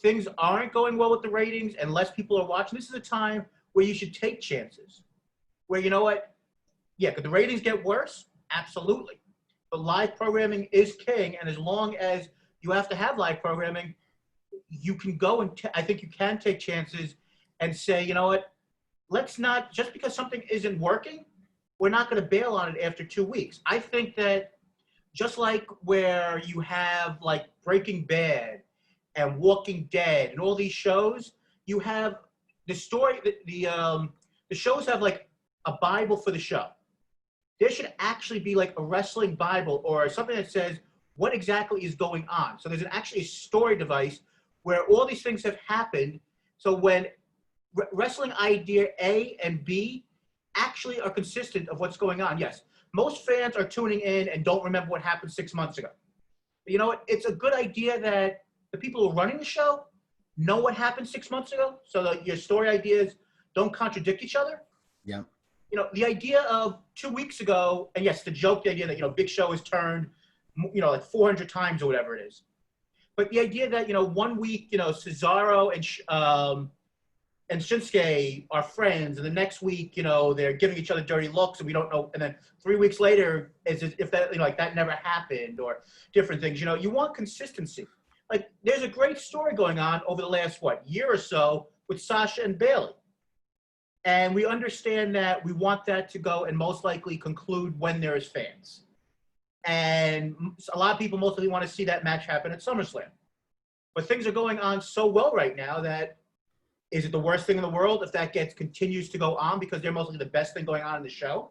things aren't going well with the ratings and less people are watching. This is a time where you should take chances. Where, you know what? Yeah, could the ratings get worse? Absolutely. But live programming is king, and as long as you have to have live programming, you can go and I think you can take chances and say, you know what? Let's not, just because something isn't working, we're not going to bail on it after 2 weeks. I think that just like where you have like Breaking Bad and Walking Dead and all these shows, you have the story, the shows have like a Bible for the show. There should actually be like a wrestling Bible or something that says what exactly is going on. So there's actually a story device where all these things have happened. So when wrestling idea A and B actually are consistent of what's going on. Yes, most fans are tuning in and don't remember what happened 6 months ago. But you know what? It's a good idea that the people who are running the show know what happened 6 months ago so that your story ideas don't contradict each other. Yeah. You know, the idea of 2 weeks ago, and yes, the joke, the idea that, you know, Big Show is turned, you know, like 400 times or whatever it is. But the idea that, you know, 1 week, you know, Cesaro and Shinsuke are friends, and the next week, you know, they're giving each other dirty looks, and we don't know. And then 3 weeks later, is if that, you know, like that never happened, or different things. You know, you want consistency. Like, there's a great story going on over the last year or so with Sasha and Bayley, and we understand that we want that to go and most likely conclude when there is fans. And a lot of people mostly want to see that match happen at SummerSlam. But things are going on so well right now that is it the worst thing in the world if that continues to go on because they're mostly the best thing going on in the show?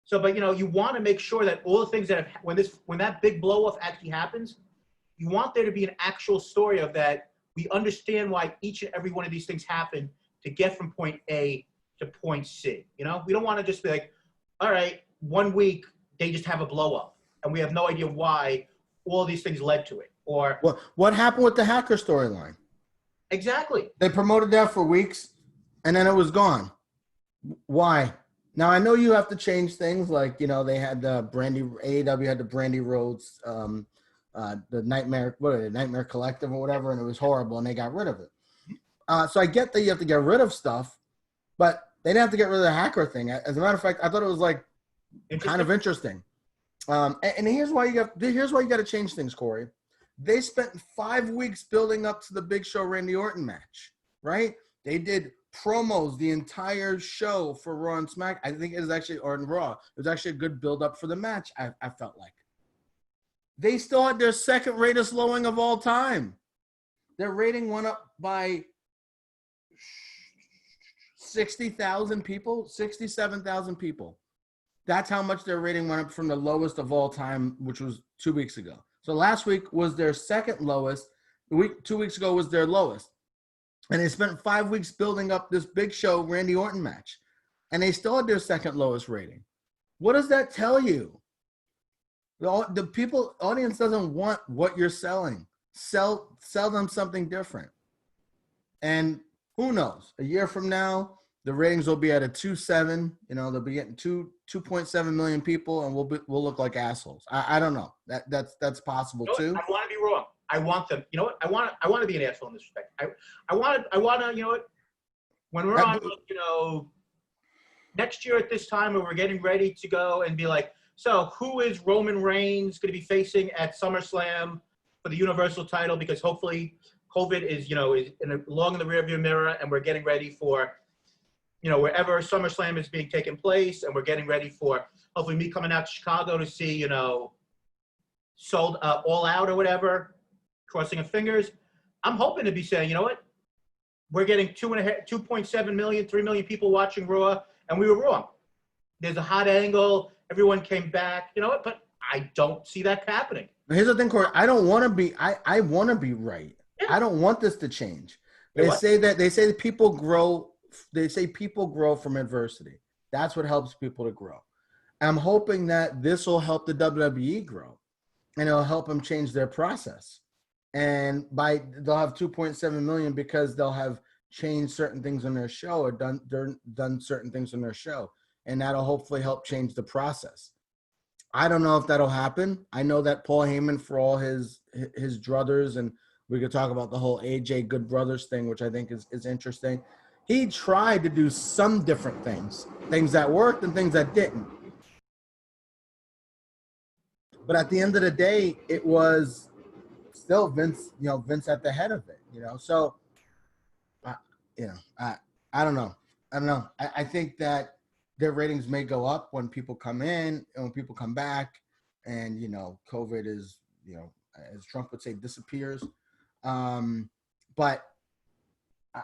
So, but you know, you want to make sure that all the things that have, when that big blow off actually happens, you want there to be an actual story of that. We understand why each and every one of these things happen to get from point A to point C. You know, we don't want to just be like, all right, 1 week they just have a blow up and we have no idea why all these things led to it. Or what happened with the hacker storyline? Exactly. They promoted that for weeks and then it was gone. Why? Now I know you have to change things, like, you know, they had the AEW had the Brandy Rhodes, the Nightmare Collective or whatever, and it was horrible and they got rid of it. So I get that you have to get rid of stuff, but they didn't have to get rid of the hacker thing. As a matter of fact, I thought it was like kind of interesting. And here's why you got to change things, Corey. They spent 5 weeks building up to the Big Show Randy Orton match, right? They did promos the entire show for Raw and Smack. I think it was actually, or in Raw, it was actually a good build up for the match. I felt like they still had their second rated lowing of all time. Their rating went up by 60,000 people, 67,000 people. That's how much their rating went up from the lowest of all time, which was 2 weeks ago. So last week was their second lowest. 2 weeks ago was their lowest. And they spent 5 weeks building up this Big Show Randy Orton match. And they still had their second lowest rating. What does that tell you? The audience doesn't want what you're selling. Sell them something different. And who knows? A year from now, the ratings will be at a 2.7. You know, they'll be getting 2.7 million people, and we'll look like assholes. I don't know. That's possible too. I want to be wrong. I want them. You know what? I want to be an asshole in this respect. I want to. You know what? When we're on, you know, next year at this time, when we're getting ready to go and be like, so who is Roman Reigns going to be facing at SummerSlam for the Universal title? Because hopefully COVID is, you know, long in the rearview mirror, and we're getting ready for wherever SummerSlam is being taken place, and we're getting ready for hopefully me coming out to Chicago to see, sold All Out or whatever, crossing our fingers. I'm hoping to be saying, you know what? We're getting 2.7 million, 3 million people watching Raw, and we were wrong. There's a hot angle. Everyone came back. You know what? But I don't see that happening. Here's the thing, Corey. I don't want to be. I want to be right. Yeah. I don't want this to change. They say that people grow. They say people grow from adversity. That's what helps people to grow. I'm hoping that this will help the WWE grow, and it'll help them change their process. And they'll have 2.7 million because they'll have changed certain things on their show or done certain things on their show, and that'll hopefully help change the process. I don't know if that'll happen. I know that Paul Heyman, for all his druthers, and we could talk about the whole AJ Good Brothers thing, which I think is interesting. He tried to do some different things that worked and things that didn't. But at the end of the day, it was still Vince at the head of it, So, I don't know. I think that their ratings may go up when people come in and when people come back, and COVID is, as Trump would say, disappears. But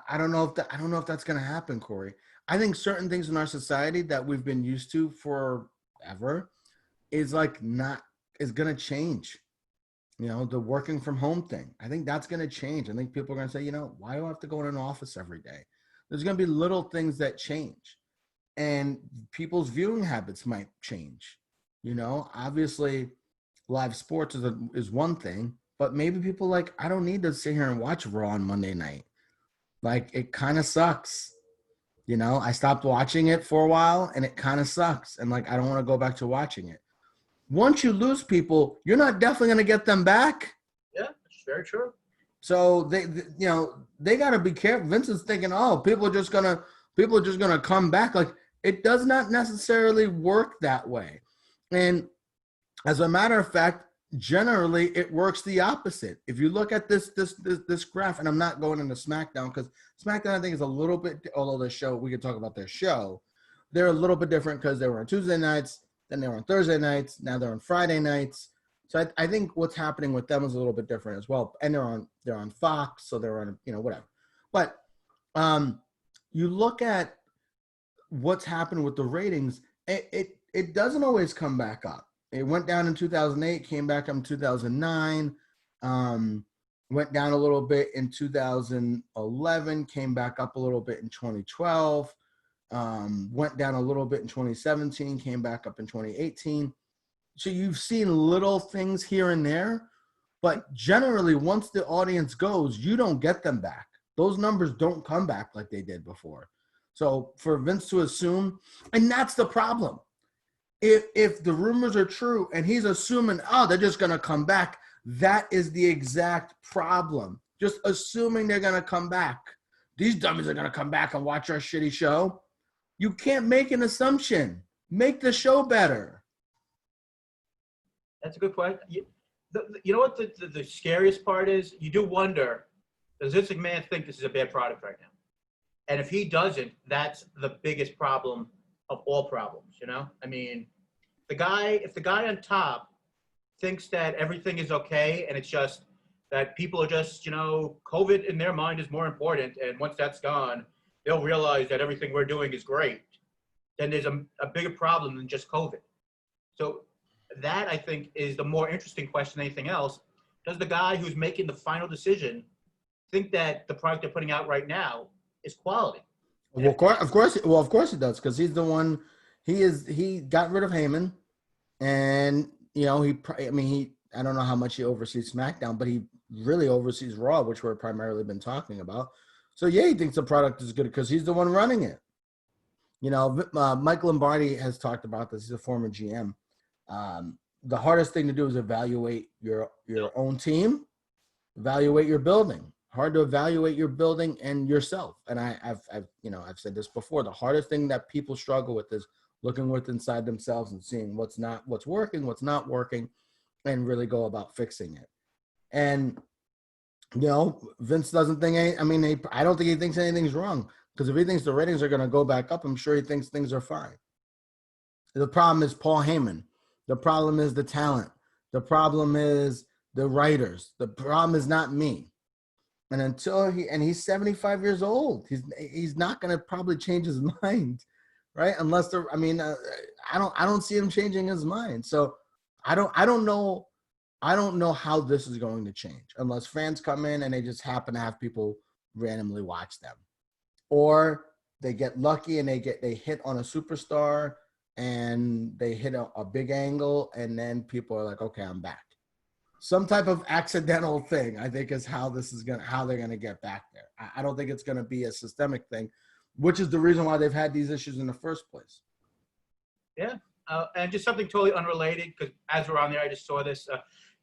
I don't know if that's going to happen, Corey. I think certain things in our society that we've been used to forever is going to change. The working from home thing. I think that's going to change. I think people are going to say, why do I have to go in an office every day? There's going to be little things that change, and people's viewing habits might change. Obviously live sports is one thing, but maybe people I don't need to sit here and watch Raw on Monday night. It kind of sucks. I stopped watching it for a while and it kind of sucks. And I don't want to go back to watching it. Once you lose people, you're not definitely going to get them back. Yeah, that's very true. So they got to be careful. Vince is thinking, people are just going to come back. It does not necessarily work that way. And as a matter of fact, generally it works the opposite. If you look at this graph, and I'm not going into SmackDown because SmackDown I think is a little bit, although the show, we could talk about their show, they're a little bit different because they were on Tuesday nights, then they were on Thursday nights, now they're on Friday nights. So I think what's happening with them is a little bit different as well. And they're on Fox, so they're on whatever. But you look at what's happened with the ratings, it doesn't always come back up. It went down in 2008, came back up in 2009, went down a little bit in 2011, came back up a little bit in 2012, went down a little bit in 2017, came back up in 2018. So you've seen little things here and there, but generally once the audience goes, you don't get them back. Those numbers don't come back like they did before. So for Vince to assume, and that's the problem. If the rumors are true and he's assuming, they're just going to come back, that is the exact problem. Just assuming they're going to come back. These dummies are going to come back and watch our shitty show. You can't make an assumption. Make the show better. That's a good point. You know what the scariest part is? You do wonder, does Vince McMahon think this is a bad product right now? And if he doesn't, that's the biggest problem of all problems, I mean, if the guy on top thinks that everything is okay and it's just that people are just, COVID in their mind is more important, and once that's gone, they'll realize that everything we're doing is great, then there's a bigger problem than just COVID. So that, I think, is the more interesting question than anything else. Does the guy who's making the final decision think that the product they're putting out right now is quality? Well, of course he does, because he's the one. He got rid of Heyman, and I don't know how much he oversees SmackDown, but he really oversees Raw, which we're primarily been talking about. So yeah, he thinks the product is good because he's the one running it. Mike Lombardi has talked about this. He's a former GM. The hardest thing to do is evaluate your own team, evaluate your building. Hard to evaluate your building and yourself. And I've said this before. The hardest thing that people struggle with is looking within inside themselves and seeing what's working, what's not working, and really go about fixing it. And Vince doesn't think I don't think he thinks anything's wrong. Because if he thinks the ratings are going to go back up, I'm sure he thinks things are fine. The problem is Paul Heyman. The problem is the talent. The problem is the writers. The problem is not me. And until he's 75 years old, he's not going to probably change his mind, right? Unless I don't see him changing his mind. So I don't know how this is going to change unless fans come in and they just happen to have people randomly watch them, or they get lucky and they hit on a superstar and they hit a big angle, and then people are like, okay, I'm back. Some type of accidental thing, I think, is how they're gonna get back there. I don't think it's gonna be a systemic thing, which is the reason why they've had these issues in the first place. Yeah, and just something totally unrelated, because as we're on there, I just saw this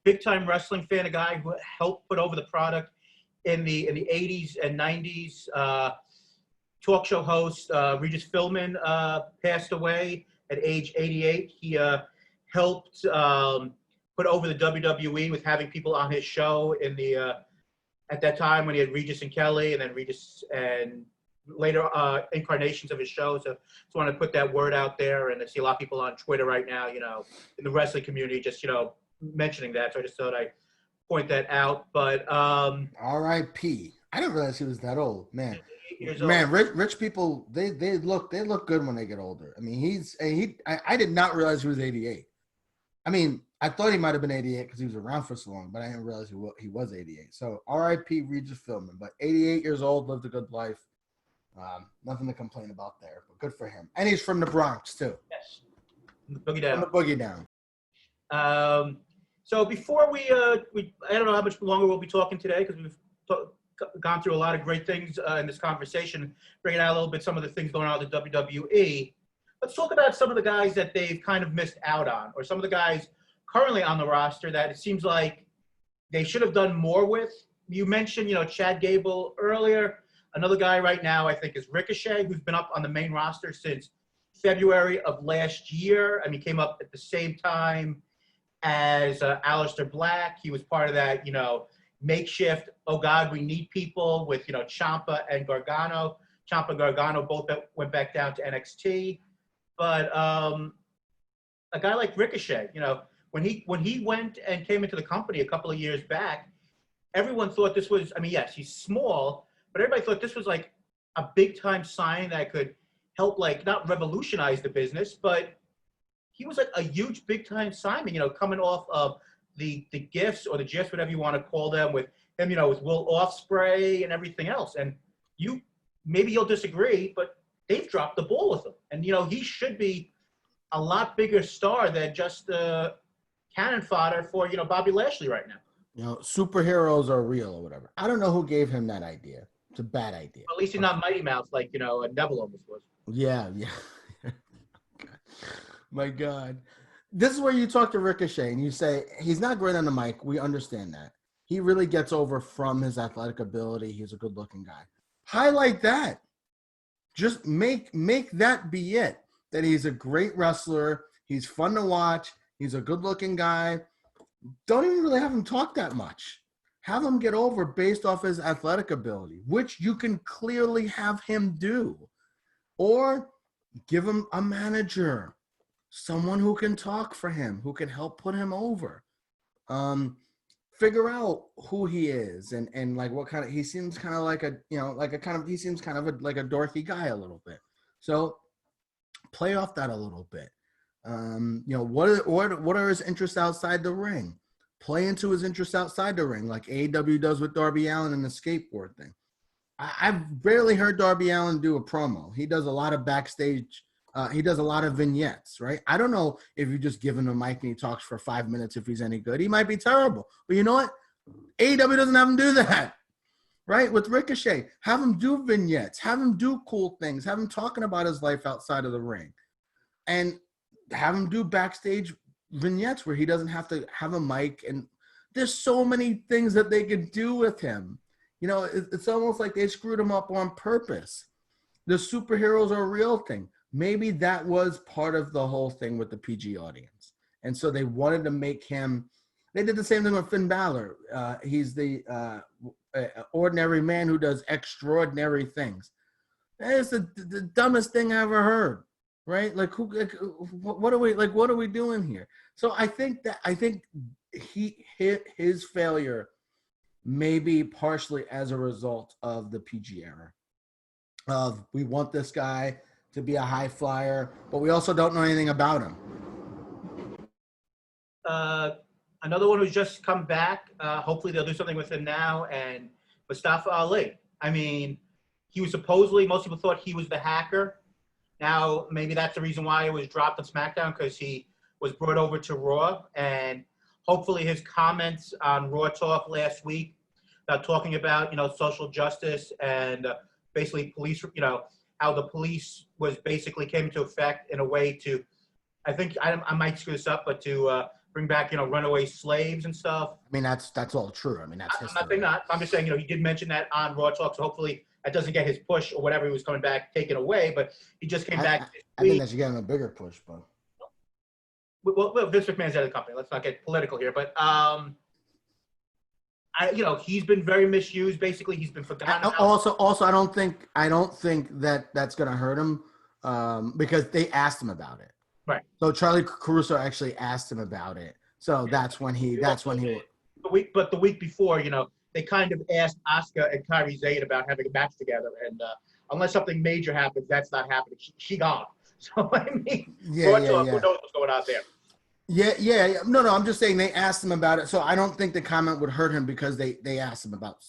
big time wrestling fan, a guy who helped put over the product in the 80s and 90s. Talk show host Regis Philbin passed away at age 88. He helped put over the WWE with having people on his show in the at that time when he had Regis and Kelly, and then Regis and later incarnations of his show. So just want to put that word out there, and I see a lot of people on Twitter right now, in the wrestling community, just mentioning that. So I just thought I'd point that out. But R.I.P. I didn't realize he was that old, man. Man, rich people, they look good when they get older. I mean, I did not realize he was 88. I mean, I thought he might have been 88 because he was around for so long, but I didn't realize he was 88. So R.I.P. Regis Philbin, but 88 years old, lived a good life. Nothing to complain about there, but good for him. And he's from the Bronx too. Yes, the Boogie Down. From the Boogie Down. So before we I don't know how much longer we'll be talking today, because we've gone through a lot of great things in this conversation, bringing out a little bit some of the things going on at the WWE. Let's talk about some of the guys that they've kind of missed out on, or some of the guys currently on the roster that it seems like they should have done more with. You mentioned, Chad Gable earlier. Another guy right now, I think, is Ricochet, who's been up on the main roster since February of last year. I mean, came up at the same time as Aleister Black. He was part of that, makeshift, oh God, we need people with, Ciampa and Gargano. Ciampa and Gargano both went back down to NXT. But a guy like Ricochet, when he went and came into the company a couple of years back, everyone thought this was, yes, he's small, but everybody thought this was like a big time sign that could help, like, not revolutionize the business, but he was like a huge big time signing, coming off of the gifts or the gifs, whatever you want to call them, with him, with Will Ospreay and everything else. And maybe you'll disagree, but they've dropped the ball with him. And, he should be a lot bigger star than just cannon fodder for, Bobby Lashley right now. Superheroes are real or whatever. I don't know who gave him that idea. It's a bad idea. At least he's not Mighty Mouse like, Neville almost was. Yeah. My God. This is where you talk to Ricochet and you say, he's not great on the mic. We understand that. He really gets over from his athletic ability. He's a good-looking guy. Highlight that. Just make that be it. That he's a great wrestler. He's fun to watch. He's a good-looking guy. Don't even really have him talk that much. Have him get over based off his athletic ability, which you can clearly have him do. Or give him a manager, someone who can talk for him, who can help put him over. Figure out who he is and like what kind of, he seems kind of like he seems kind of like a dorky guy a little bit. So play off that a little bit. What are his interests outside the ring? Play into his interests outside the ring, like AEW does with Darby Allin and the skateboard thing. I've rarely heard Darby Allin do a promo. He does a lot of backstage. He does a lot of vignettes, right? I don't know if you just give him a mic and he talks for 5 minutes if he's any good. He might be terrible. But you know what? AEW doesn't have him do that, right? With Ricochet, have him do vignettes. Have him do cool things. Have him talking about his life outside of the ring. And have him do backstage vignettes where he doesn't have to have a mic. And there's so many things that they could do with him. It's almost like they screwed him up on purpose. The superheroes are a real thing. Maybe that was part of the whole thing with the PG audience. And so they wanted to make him, they did the same thing with Finn Balor. He's the ordinary man who does extraordinary things. That is the dumbest thing I ever heard. Right? Like, what are we doing here? So I think his failure may be partially as a result of the PG era. Of we want this guy to be a high flyer, but we also don't know anything about him. Another one who's just come back. Hopefully they'll do something with him now. And Mustafa Ali. I mean, he was supposedly, most people thought he was the hacker. Now, maybe that's the reason why it was dropped on SmackDown, because he was brought over to Raw. And hopefully his comments on Raw Talk last week about talking about, social justice and basically police, how the police was basically came into effect in a way to, I think, I might screw this up, but to bring back, runaway slaves and stuff. I mean, that's all true. I mean, that's history. I'm not saying I'm just saying, he did mention that on Raw Talk, so hopefully that doesn't get his push or whatever he was coming back taken away, but he just came back. I think that should get him a bigger push, but. Well, Vince McMahon's out of the company. Let's not get political here, but he's been very misused. Basically, he's been forgotten. Also, I don't think that that's going to hurt him because they asked him about it. Right. So Charlie Caruso actually asked him about it. So that's when he. The week before, they kind of asked Asuka and Kairi Sane about having a match together, and unless something major happens, that's not happening. She gone. So I mean, who knows what's going on there? Yeah. No. I'm just saying they asked him about it, so I don't think the comment would hurt him because they asked him about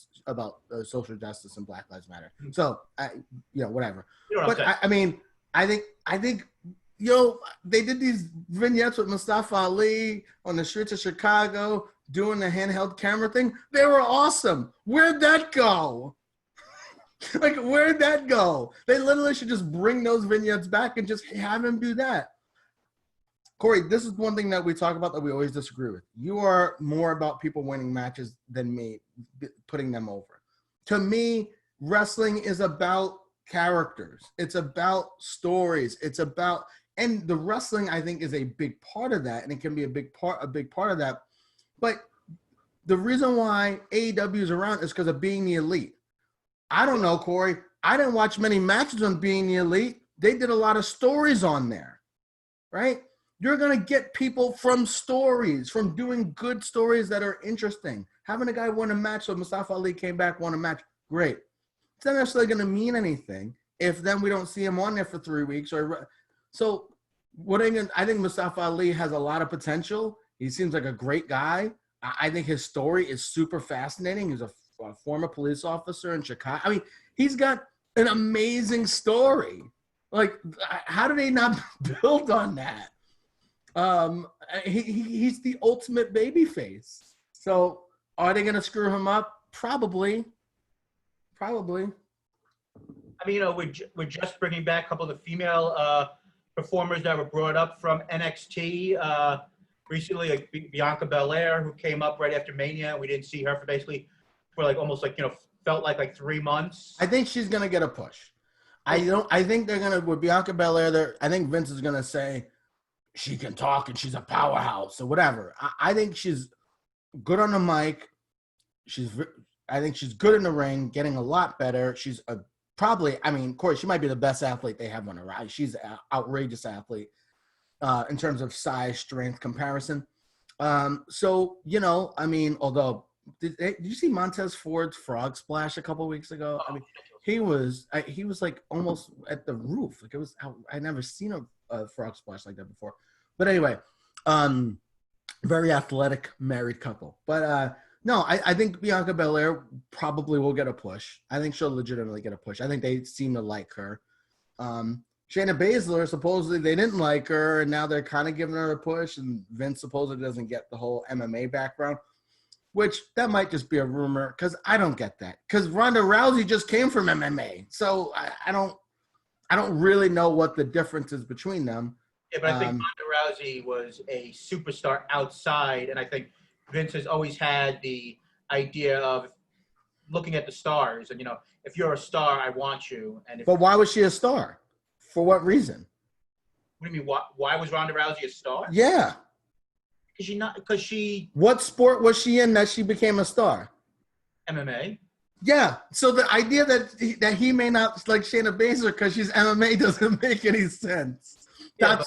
social justice and Black Lives Matter. So whatever. But I think they did these vignettes with Mustafa Ali on the streets of Chicago doing the handheld camera thing. They were awesome. Where'd that go? Where'd that go? They literally should just bring those vignettes back and just have him do that. Corey, this is one thing that we talk about that we always disagree with. You are more about people winning matches than me putting them over. To me, wrestling is about characters. It's about stories. And the wrestling, I think, is a big part of that, and it can be a big part of that. But the reason why AEW is around is because of Being the Elite. I don't know, Corey. I didn't watch many matches on Being the Elite. They did a lot of stories on there, right? You're going to get people from stories, from doing good stories that are interesting. Having a guy win a match, so Mustafa Ali came back, won a match, great. It's not necessarily going to mean anything if then we don't see him on there for 3 weeks. So I think Mustafa Ali has a lot of potential. He seems like a great guy. I think his story is super fascinating. He's a former police officer in Chicago. I mean, he's got an amazing story. How do they not build on that? He's the ultimate babyface. So are they going to screw him up? Probably. I mean, we're just bringing back a couple of the female performers that were brought up from NXT recently, like Bianca Belair, who came up right after Mania. We didn't see her for almost felt like 3 months. I think she's gonna get a push. I think they're gonna with Bianca Belair. I think Vince is gonna say she can talk and she's a powerhouse or whatever. I think she's good on the mic. I think she's good in the ring, getting a lot better. She's probably, Corey, she might be the best athlete they have on her ride. She's an outrageous athlete in terms of size, strength comparison. Although, did you see Montez Ford's frog splash a couple weeks ago? He was almost at the roof. I'd never seen a frog splash like that before. But anyway, very athletic married couple. But no, I think Bianca Belair probably will get a push. I think she'll legitimately get a push. I think they seem to like her. Shayna Baszler, supposedly they didn't like her, and now they're kind of giving her a push, and Vince supposedly doesn't get the whole MMA background, which that might just be a rumor, because I don't get that. Because Ronda Rousey just came from MMA, so I don't really know what the difference is between them. Yeah, but I think Ronda Rousey was a superstar outside, and I think Vince has always had the idea of looking at the stars, and if you're a star, I want you. But why was she a star? For what reason? What do you mean? Why was Ronda Rousey a star? Yeah. Because she. What sport was she in that she became a star? MMA. Yeah. So the idea that he may not like Shayna Baszler because she's MMA doesn't make any sense. Yeah,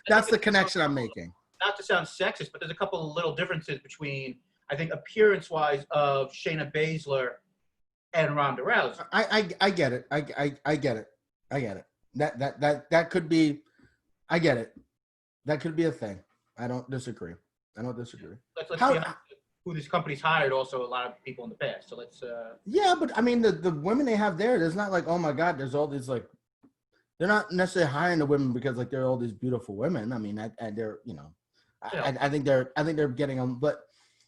That's the connection I'm making. Not to sound sexist, but there's a couple of little differences between, I think, appearance-wise of Shayna Baszler and Ronda Rousey. I get it. I get it. I get it. That could be. I get it. That could be a thing. I don't disagree. Let's see who these companies hired. Also, a lot of people in the past. So let's. Yeah, but I mean, the women they have there's not like, oh my God, there's all these like. They're not necessarily hiring the women because like they're all these beautiful women. I mean, and they're I think they're getting them. But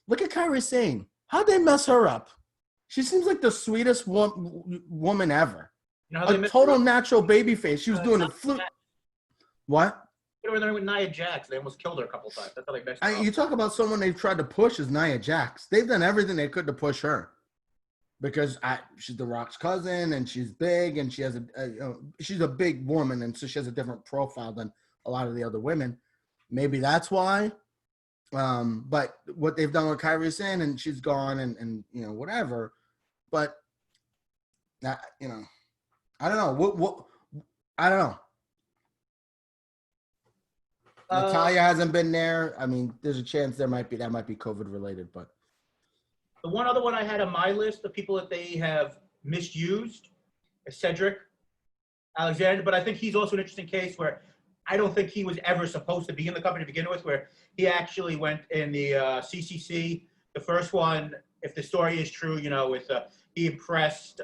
look at Kairi Sane. How'd they mess her up? She seems like the sweetest woman ever. You know a total natural baby face. She was doing a flute. What? You know, with Nia Jax, they almost killed her a couple times. That's how they messed her up. You talk about someone they've tried to push is Nia Jax. They've done everything they could to push her because she's The Rock's cousin and she's big and she has she's a big woman and so she has a different profile than a lot of the other women. Maybe that's why. But what they've done with Kairi Sane and she's gone and whatever. But that I don't know what I don't know. Natalia hasn't been there. I mean, there's a chance that might be COVID related, but the one other one I had on my list of people that they have misused is Cedric Alexander, but I think he's also an interesting case where I don't think he was ever supposed to be in the company to begin with, where he actually went in the CCC, the first one, if the story is true, with he impressed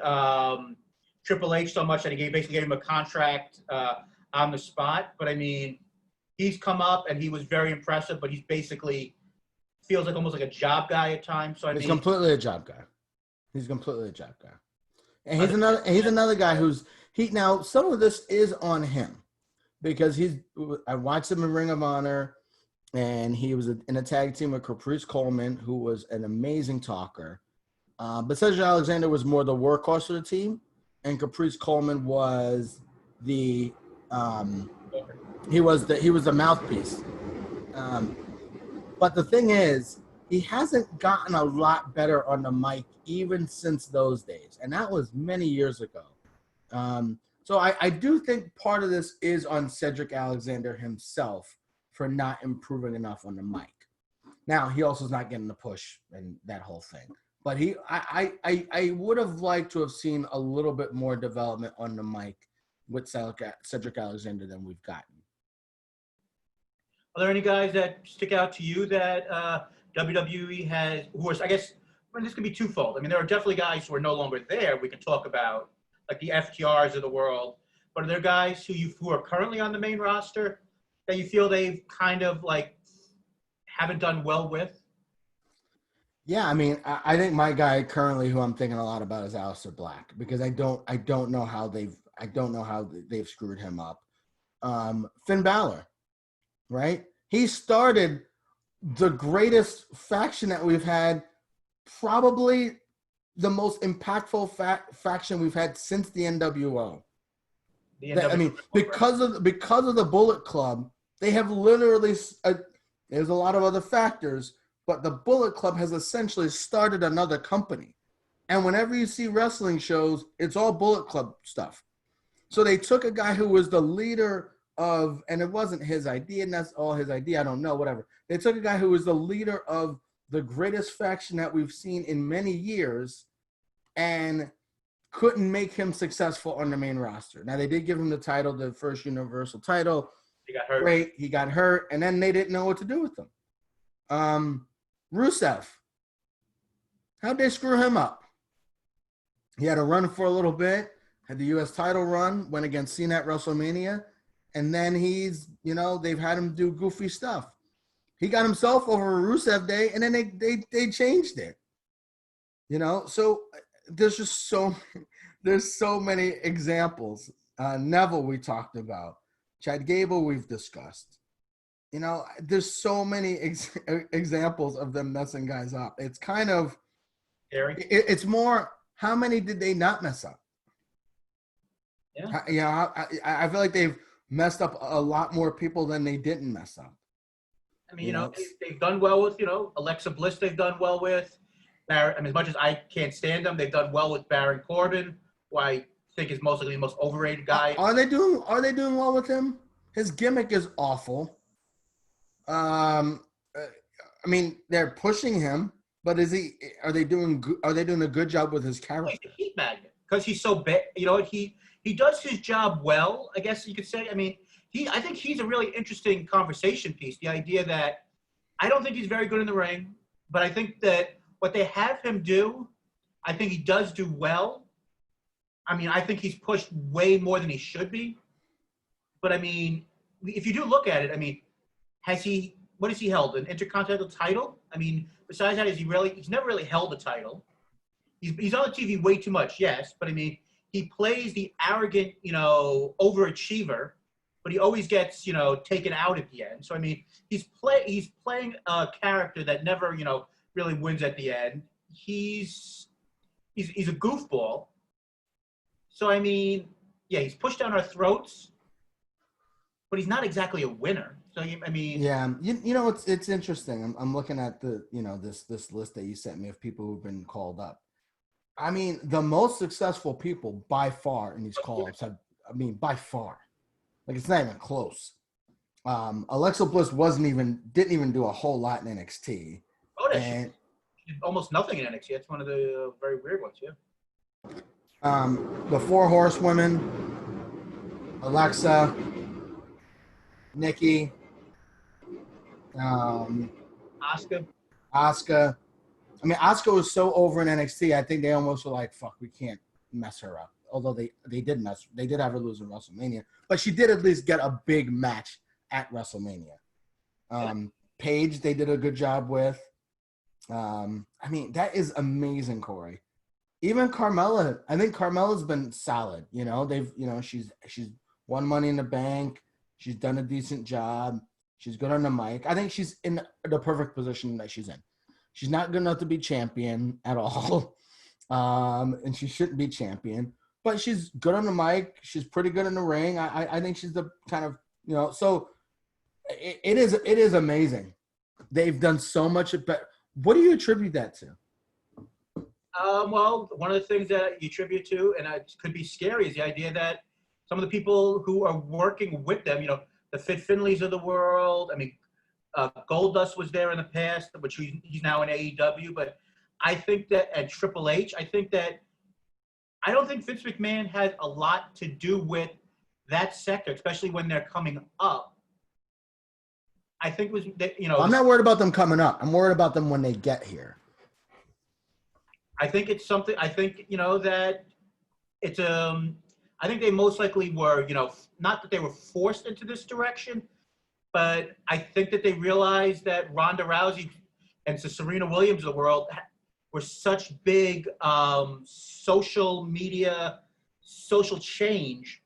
Triple H so much that he basically gave him a contract on the spot. But I mean, he's come up and he was very impressive, but he's basically feels like almost like a job guy at times. So he's completely a job guy. He's completely a job guy. And he's another guy now some of this is on him because I watched him in Ring of Honor and he was in a tag team with Caprice Coleman, who was an amazing talker. But Cedric Alexander was more the workhorse of the team, and Caprice Coleman was the he was the mouthpiece. But the thing is, he hasn't gotten a lot better on the mic even since those days, and that was many years ago. So I do think part of this is on Cedric Alexander himself for not improving enough on the mic. Now, he also is not getting the push and that whole thing. But I would have liked to have seen a little bit more development on the mic with Cedric Alexander than we've gotten. Are there any guys that stick out to you that WWE has, this could be twofold. I mean, there are definitely guys who are no longer there. We can talk about like the FTRs of the world, but are there guys who are currently on the main roster that you feel they've kind of like haven't done well with? Yeah, I mean, I think my guy currently who I'm thinking a lot about is Aleister Black because I don't know how they've screwed him up. Finn Balor, right? He started the greatest faction that we've had, probably the most impactful faction we've had since the NWO. Because of the Bullet Club, they have literally. There's a lot of other factors, but the Bullet Club has essentially started another company. And whenever you see wrestling shows, it's all Bullet Club stuff. So they took a guy who was the leader of, and it wasn't his idea, and that's all his idea, I don't know, whatever. They took a guy who was the leader of the greatest faction that we've seen in many years and couldn't make him successful on the main roster. Now, they did give him the title, the first Universal title. He got hurt. Great, he got hurt, and then they didn't know what to do with him. Rusev, how'd they screw him up? He had a run for a little bit, had the U.S. title run, went against Cena at WrestleMania, and then they've had him do goofy stuff. He got himself over Rusev Day, and then they changed it. So there's just there's so many examples. Neville we talked about. Chad Gable we've discussed. There's so many examples of them messing guys up. It's kind of scary. It's more, how many did they not mess up? Yeah. I feel like they've messed up a lot more people than they didn't mess up. I mean, they've done well with, Alexa Bliss they've done well with. Baron, I mean, as much as I can't stand them, they've done well with Baron Corbin, who I think is mostly the most overrated guy. Are they doing well with him? His gimmick is awful. I mean, they're pushing him, but are they doing a good job with his character? He's a heat magnet because he's so bad. You know, he does his job well, I guess you could say. I mean, I think he's a really interesting conversation piece. The idea that I don't think he's very good in the ring, but I think that what they have him do, I think he does do well. I mean, I think he's pushed way more than he should be. But I mean, if you do look at it, I mean, what has he held? An Intercontinental title? I mean, besides that, he's never really held a title. He's on the TV way too much, yes, but I mean, he plays the arrogant, you know, overachiever, but he always gets, you know, taken out at the end. So I mean, he's playing a character that never, you know, really wins at the end. He's a goofball. So I mean, yeah, he's pushed down our throats, but he's not exactly a winner. So I mean, yeah, you know, it's interesting. I'm looking at this list that you sent me of people who've been called up. I mean, the most successful people by far in these call-ups by far, like it's not even close. Alexa Bliss didn't even do a whole lot in NXT. Oh, she did almost nothing in NXT. That's one of the very weird ones, yeah. The Four Horsewomen, Alexa, Nikki, Asuka. I mean, Asuka was so over in NXT. I think they almost were like, "Fuck, we can't mess her up." Although they did have her lose in WrestleMania, but she did at least get a big match at WrestleMania. Paige, they did a good job with. I mean, that is amazing, Corey. Even Carmella, I think Carmella's been solid. You know, she's won Money in the Bank. She's done a decent job. She's good on the mic. I think she's in the perfect position that she's in. She's not good enough to be champion at all, and she shouldn't be champion. But she's good on the mic. She's pretty good in the ring. I think she's the kind of, you know. So it is amazing. They've done so much. But what do you attribute that to? Well, one of the things that you attribute to, and it could be scary, is the idea that some of the people who are working with them, you know, the Fit Finleys of the world. I mean, Goldust was there in the past, which he's now in AEW. But I think that at Triple H, I don't think Vince McMahon has a lot to do with that sector, especially when they're coming up. I think it was, you know. I'm not worried about them coming up. I'm worried about them when they get here. I think it's something. I think, you know, that it's I think they most likely were, you know, not that they were forced into this direction, but I think that they realized that Ronda Rousey and Serena Williams of the world were such big social media, social change,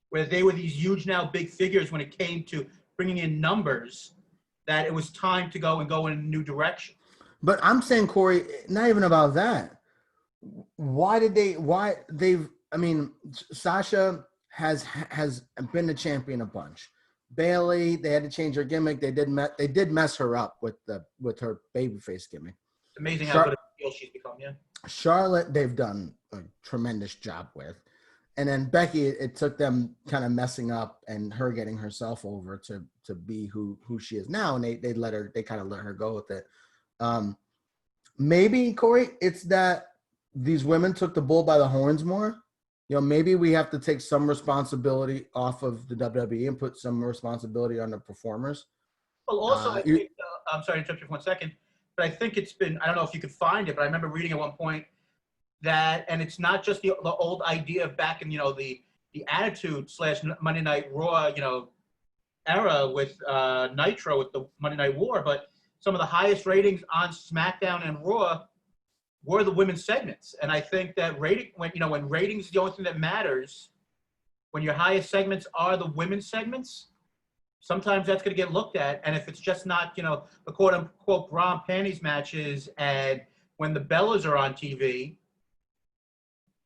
where they were these huge now big figures when it came to bringing in numbers, that it was time to go in a new direction. But I'm saying, Corey, not even about that. I mean, Sasha has been the champion a bunch. Bayley, they had to change her gimmick. They did mess her up with her babyface gimmick. It's amazing how good a heel she's become, yeah. Charlotte, they've done a tremendous job with. And then Becky, it took them kind of messing up and her getting herself over to be who she is now, and they kind of let her go with it. Maybe, Corey, it's that these women took the bull by the horns more. You know, maybe we have to take some responsibility off of the WWE and put some responsibility on the performers. Well, also, I think, I'm sorry to interrupt you for 1 second, but I think it's been, I don't know if you could find it, but I remember reading at one point that, and it's not just the old idea of back in, you know, the Attitude / Monday Night Raw, you know, era with Nitro with the Monday Night War, but some of the highest ratings on SmackDown and Raw were the women's segments. And I think that when ratings is the only thing that matters, when your highest segments are the women's segments, sometimes that's going to get looked at. And if it's just not, you know, the quote unquote bra and panties matches, and when the Bellas are on TV,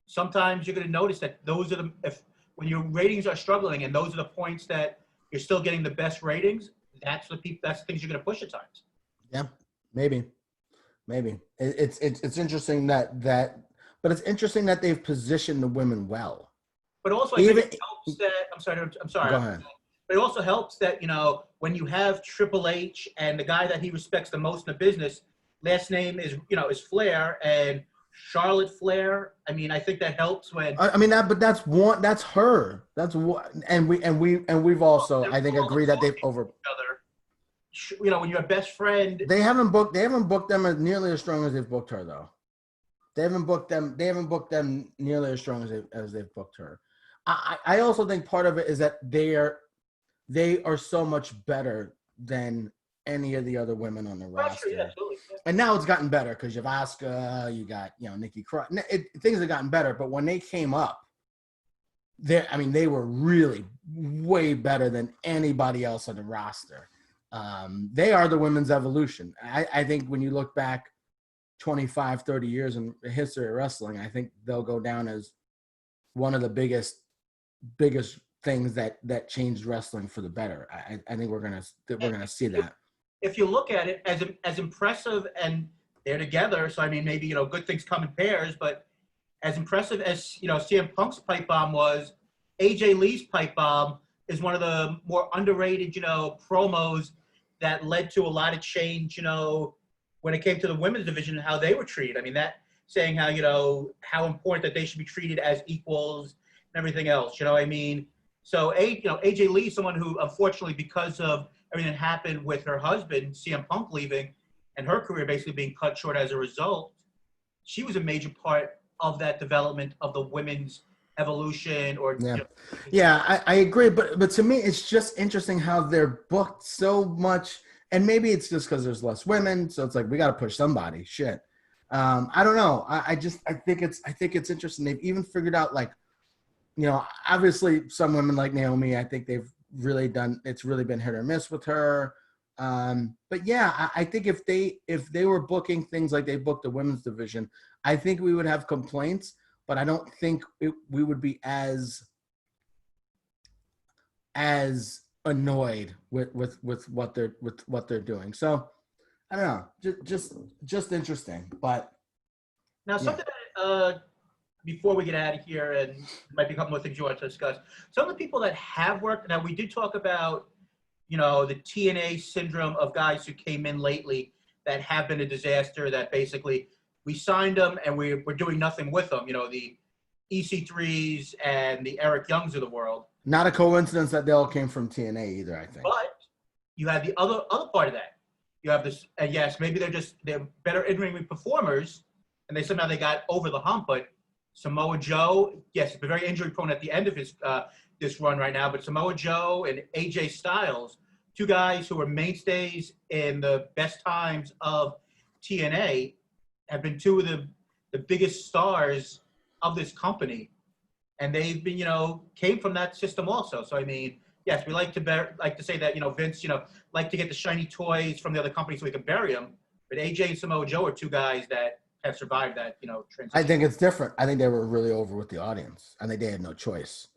sometimes you're going to notice that those are when your ratings are struggling and those are the points that you're still getting the best ratings, that's the things you're going to push at times. Yeah, maybe. Maybe it's interesting but it's interesting that they've positioned the women well. But also, I think it helps that I'm sorry. Go ahead. But it also helps that when you have Triple H and the guy that he respects the most in the business, last name is Flair and Charlotte Flair. I mean, I think that helps when. I mean that's her. That's what, and we've also I think agreed that they've over. When you're a best friend. They haven't booked them as nearly as strong as they've booked her though. They haven't booked them nearly as strong as they've booked her. I also think part of it is that they are so much better than any of the other women on the roster. Yeah, absolutely. Yeah. And now it's gotten better because you have Asuka, you got Nikki Cross. Things have gotten better, but when they came up, they were really way better than anybody else on the roster. They are the women's evolution. I think when you look back 25, 30 years in the history of wrestling, I think they'll go down as one of the biggest things that changed wrestling for the better. I think we're gonna see that. If you look at it as impressive, and they're together, so I mean maybe good things come in pairs, but as impressive as CM Punk's pipe bomb was, AJ Lee's pipe bomb is one of the more underrated promos that led to a lot of change when it came to the women's division and how they were treated. I mean, that saying how important that they should be treated as equals and everything else. I mean, so AJ Lee, someone who unfortunately because of everything that happened with her husband CM Punk leaving and her career basically being cut short as a result, she was a major part of that development of the women's evolution. I agree, but to me it's just interesting how they're booked so much. And maybe it's just because there's less women, so it's like we got to push somebody. Shit, I don't know. I think it's interesting. They've even figured out obviously some women like Naomi. I think they've really done. It's really been hit or miss with her. But yeah, I think if they were booking things like they booked the women's division, I think we would have complaints. But I don't think we would be as annoyed with what they're doing. So I don't know, just interesting. But now something that before we get out of here, and might be a couple more things you want to discuss. Some of the people that have worked. Now we did talk about the TNA syndrome of guys who came in lately that have been a disaster. That basically we signed them and we're doing nothing with them. The EC3s and the Eric Youngs of the world. Not a coincidence that they all came from TNA either, I think. But you have the other part of that. You have this, and yes, maybe they're better in-ring performers, and they got over the hump. But Samoa Joe, yes, he's been very injury prone at the end of his this run right now. But Samoa Joe and AJ Styles, two guys who were mainstays in the best times of TNA, have been two of the biggest stars of this company. And they've been, came from that system also. So I mean, yes, we like to say that Vince, like to get the shiny toys from the other companies so we can bury them. But AJ and Samoa Joe are two guys that have survived that, transition. I think it's different. I think they were really over with the audience. I think they had no choice.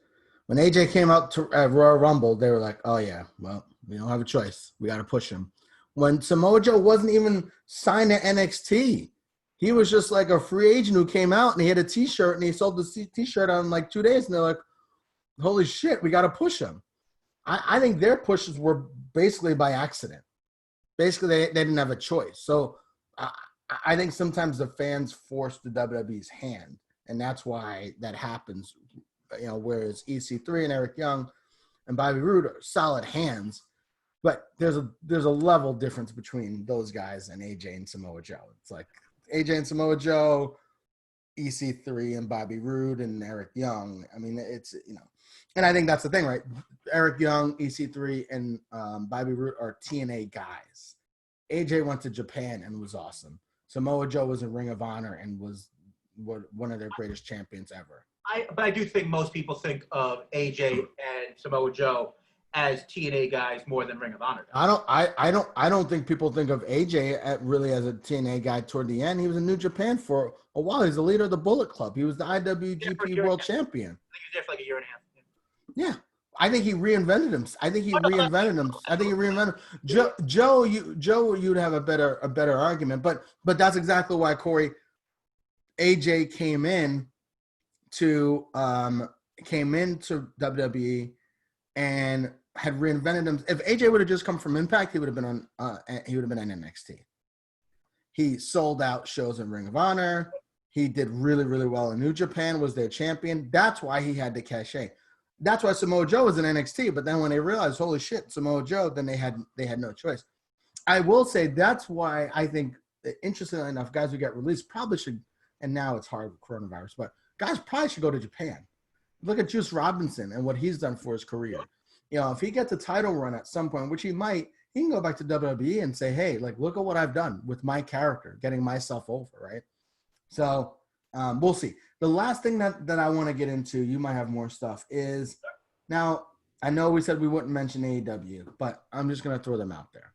When AJ came out to Royal Rumble, they were like, "Oh yeah, well, we don't have a choice. We got to push him." When Samoa Joe wasn't even signed to NXT. He was just like a free agent who came out and he had a T-shirt and he sold the T-shirt on like 2 days. And they're like, holy shit, we got to push him. I think their pushes were basically by accident. Basically, they didn't have a choice. So I think sometimes the fans force the WWE's hand. And that's why that happens. Whereas EC3 and Eric Young and Bobby Roode are solid hands. But there's a level difference between those guys and AJ and Samoa Joe. It's like, AJ and Samoa Joe, EC3 and Bobby Roode and Eric Young. I mean, it's, and I think that's the thing, right? Eric Young, EC3, and Bobby Roode are TNA guys. AJ went to Japan and was awesome. Samoa Joe was in Ring of Honor and was one of their greatest champions ever. But I do think most people think of AJ and Samoa Joe as TNA guys more than Ring of Honor guys. I don't think people think of AJ really as a TNA guy toward the end. He was in New Japan for a while. He's the leader of the Bullet Club. He was the IWGP World Champion. I think he was there for like a year and a half. Yeah. I think he reinvented him. I think he reinvented him. I think he reinvented Joe. You'd have a better argument, but that's exactly why Corey AJ came into WWE and had reinvented him. If AJ would have just come from Impact, he would have been on NXT. He sold out shows in Ring of Honor. He did really, really well in New Japan, was their champion. That's why he had the cachet. That's why Samoa Joe was in NXT. But then when they realized, holy shit, Samoa Joe, then they had no choice. I will say that's why I think, interestingly enough, guys who get released probably should, and now it's hard with coronavirus, but guys probably should go to Japan. Look at Juice Robinson and what he's done for his career. You know, if he gets a title run at some point, which he might, he can go back to WWE and say, hey, like, look at what I've done with my character, getting myself over, right? So we'll see. The last thing that I want to get into, you might have more stuff, is now I know we said we wouldn't mention AEW, but I'm just going to throw them out there.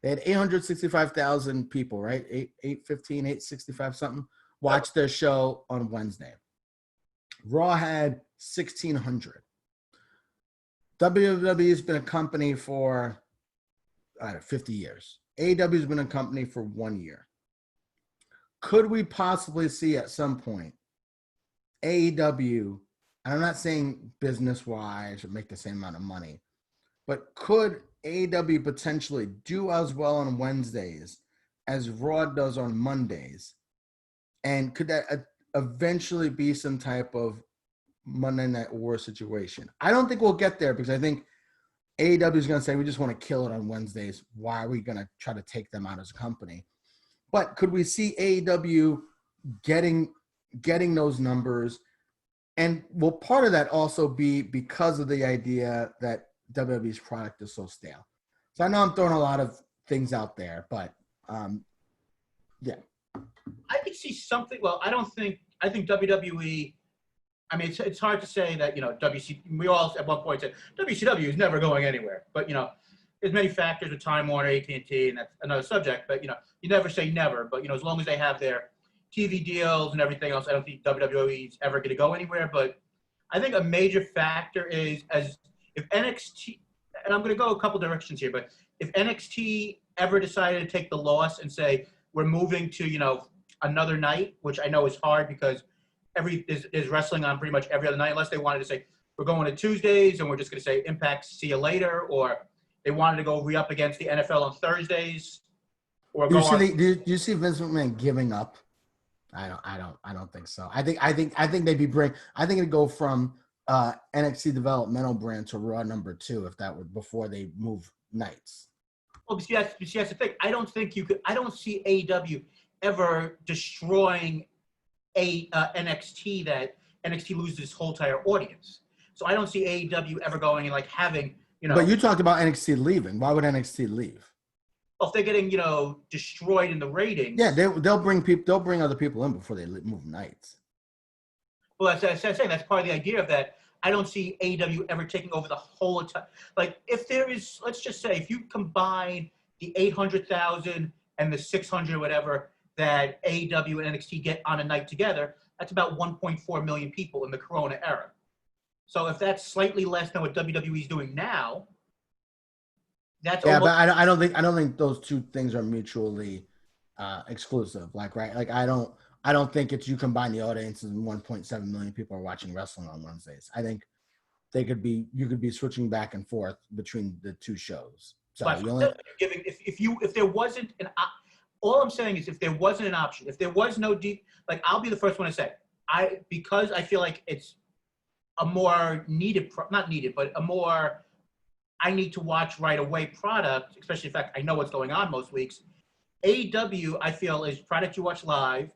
They had 865,000 people, right? 815, 865 something, watched their show on Wednesday. Raw had 1,600. WWE has been a company for 50 years. AEW has been a company for 1 year. Could we possibly see at some point AEW, and I'm not saying business-wise or make the same amount of money, but could AEW potentially do as well on Wednesdays as Raw does on Mondays? And could that eventually be some type of Monday Night War situation? I don't think we'll get there because I think AEW is going to say, we just want to kill it on Wednesdays. Why are we going to try to take them out as a company? But could we see AEW getting those numbers? And will part of that also be because of the idea that WWE's product is so stale? So I know I'm throwing a lot of things out there, but yeah. I could see something. Well, I think WWE, I mean, it's hard to say that, you know, we all at one point said WCW is never going anywhere. But, you know, there's many factors with Time Warner, AT&T, and that's another subject. But, you know, you never say never. But, you know, as long as they have their TV deals and everything else, I don't think WWE is ever going to go anywhere. But I think a major factor is if NXT, and I'm going to go a couple directions here, but if NXT ever decided to take the loss and say, we're moving to, you know, another night, which I know is hard because there's wrestling on pretty much every other night, unless they wanted to say, we're going to Tuesdays and we're just going to say Impact, see you later, or they wanted to go re-up against the NFL on Thursdays. Or do you see Vince McMahon giving up? I don't think so. I think they'd be I think it'd go from NXT developmental brand to Raw number 2 if that would before they move nights. Well, but see, that's the thing. I don't see AEW ever destroying NXT, that NXT loses its whole entire audience. So I don't see AEW ever going and like having, you know. But you talked about NXT leaving. Why would NXT leave? Well, if they're getting, you know, destroyed in the ratings. Yeah, they'll bring other people in before they move nights. Well, that's saying that's part of the idea of that. I don't see AEW ever taking over the whole entire. Like, if there is, let's just say, if you combine the 800,000 and the 600 or whatever that AEW and NXT get on a night together, that's about 1.4 million people in the Corona era. So if that's slightly less than what WWE is doing now, that's but I don't think those two things are mutually exclusive. Like, right? Like, I don't think it's you combine the audiences and 1.7 million people are watching wrestling on Wednesdays. I think you could be switching back and forth between the two shows. So if there wasn't all I'm saying is if there wasn't an option, if there was no like, I'll be the first one to say, because I feel like it's a more needed, not needed, but a more I need to watch right away product, especially in fact I know what's going on most weeks. AEW, I feel, is product you watch live,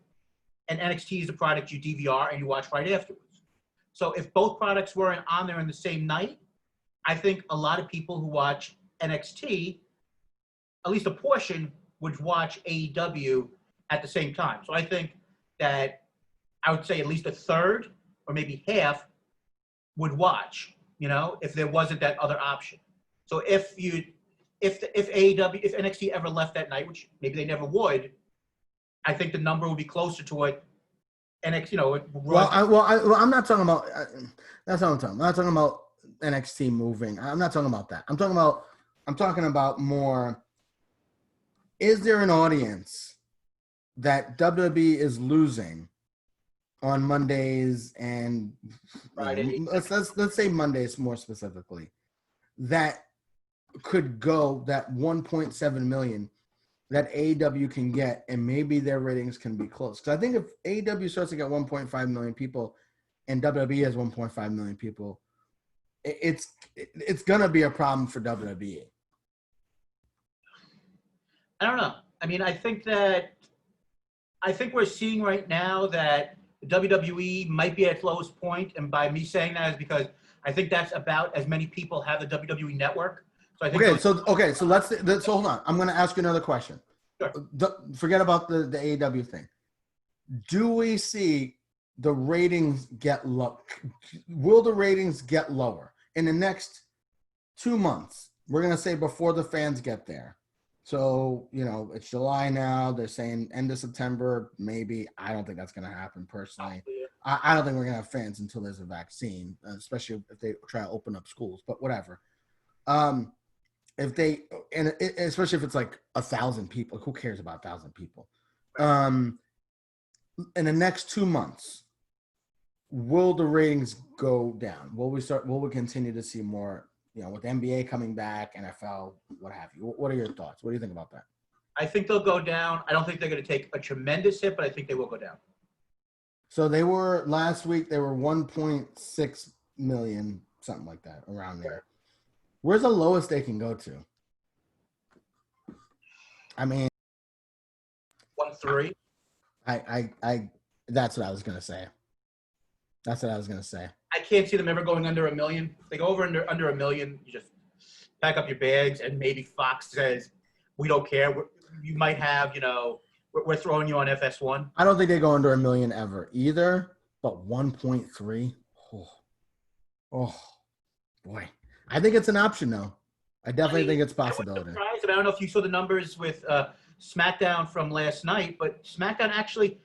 and NXT is a product you DVR and you watch right afterwards. So if both products weren't on there in the same night, I think a lot of people who watch NXT, at least a portion, would watch AEW at the same time. So I think that I would say at least a third or maybe half would watch, you know, if there wasn't that other option. So if NXT ever left that night, which maybe they never would, I think the number would be closer to what NXT, you know. I'm not talking about. That's what I'm talking about. I'm not talking about NXT moving. I'm not talking about that. I'm talking about more. Is there an audience that WWE is losing on Mondays and Friday. let's say Mondays more specifically, that could go that 1.7 million that AEW can get, and maybe their ratings can be close? Because I think if AEW starts to get 1.5 million people and WWE has 1.5 million people, it's gonna be a problem for WWE. I don't know. I mean, I think we're seeing right now that WWE might be at its lowest point, and by me saying that is because I think that's about as many people have the WWE Network. So I think so let's hold on. I'm going to ask you another question. Sure. Forget about the AEW thing. Do we see the ratings get low? Will the ratings get lower in the next 2 months? We're going to say before the fans get there. So, it's July now. They're saying end of September, maybe. I don't think that's going to happen personally. I don't think we're going to have fans until there's a vaccine, especially if they try to open up schools, but whatever. Especially if it's like 1,000 people, who cares about 1,000 people? In the next 2 months, will the ratings go down? Will we continue to see more, with NBA coming back, NFL, what have you? What are your thoughts? What do you think about that? I think they'll go down. I don't think they're going to take a tremendous hit, but I think they will go down. So they were last week, they were 1.6 million, something like that, around there. Where's the lowest they can go to? I mean, 1.3. That's what I was gonna say. I can't see them ever going under 1 million. If they go under 1 million, you just pack up your bags, and maybe Fox says, "We don't care. You might have, we're throwing you on FS1." I don't think they go under 1 million ever either. But 1.3, oh boy. I think it's an option, though. I definitely think it's a possibility. I was surprised. I don't know if you saw the numbers with SmackDown from last night, but SmackDown actually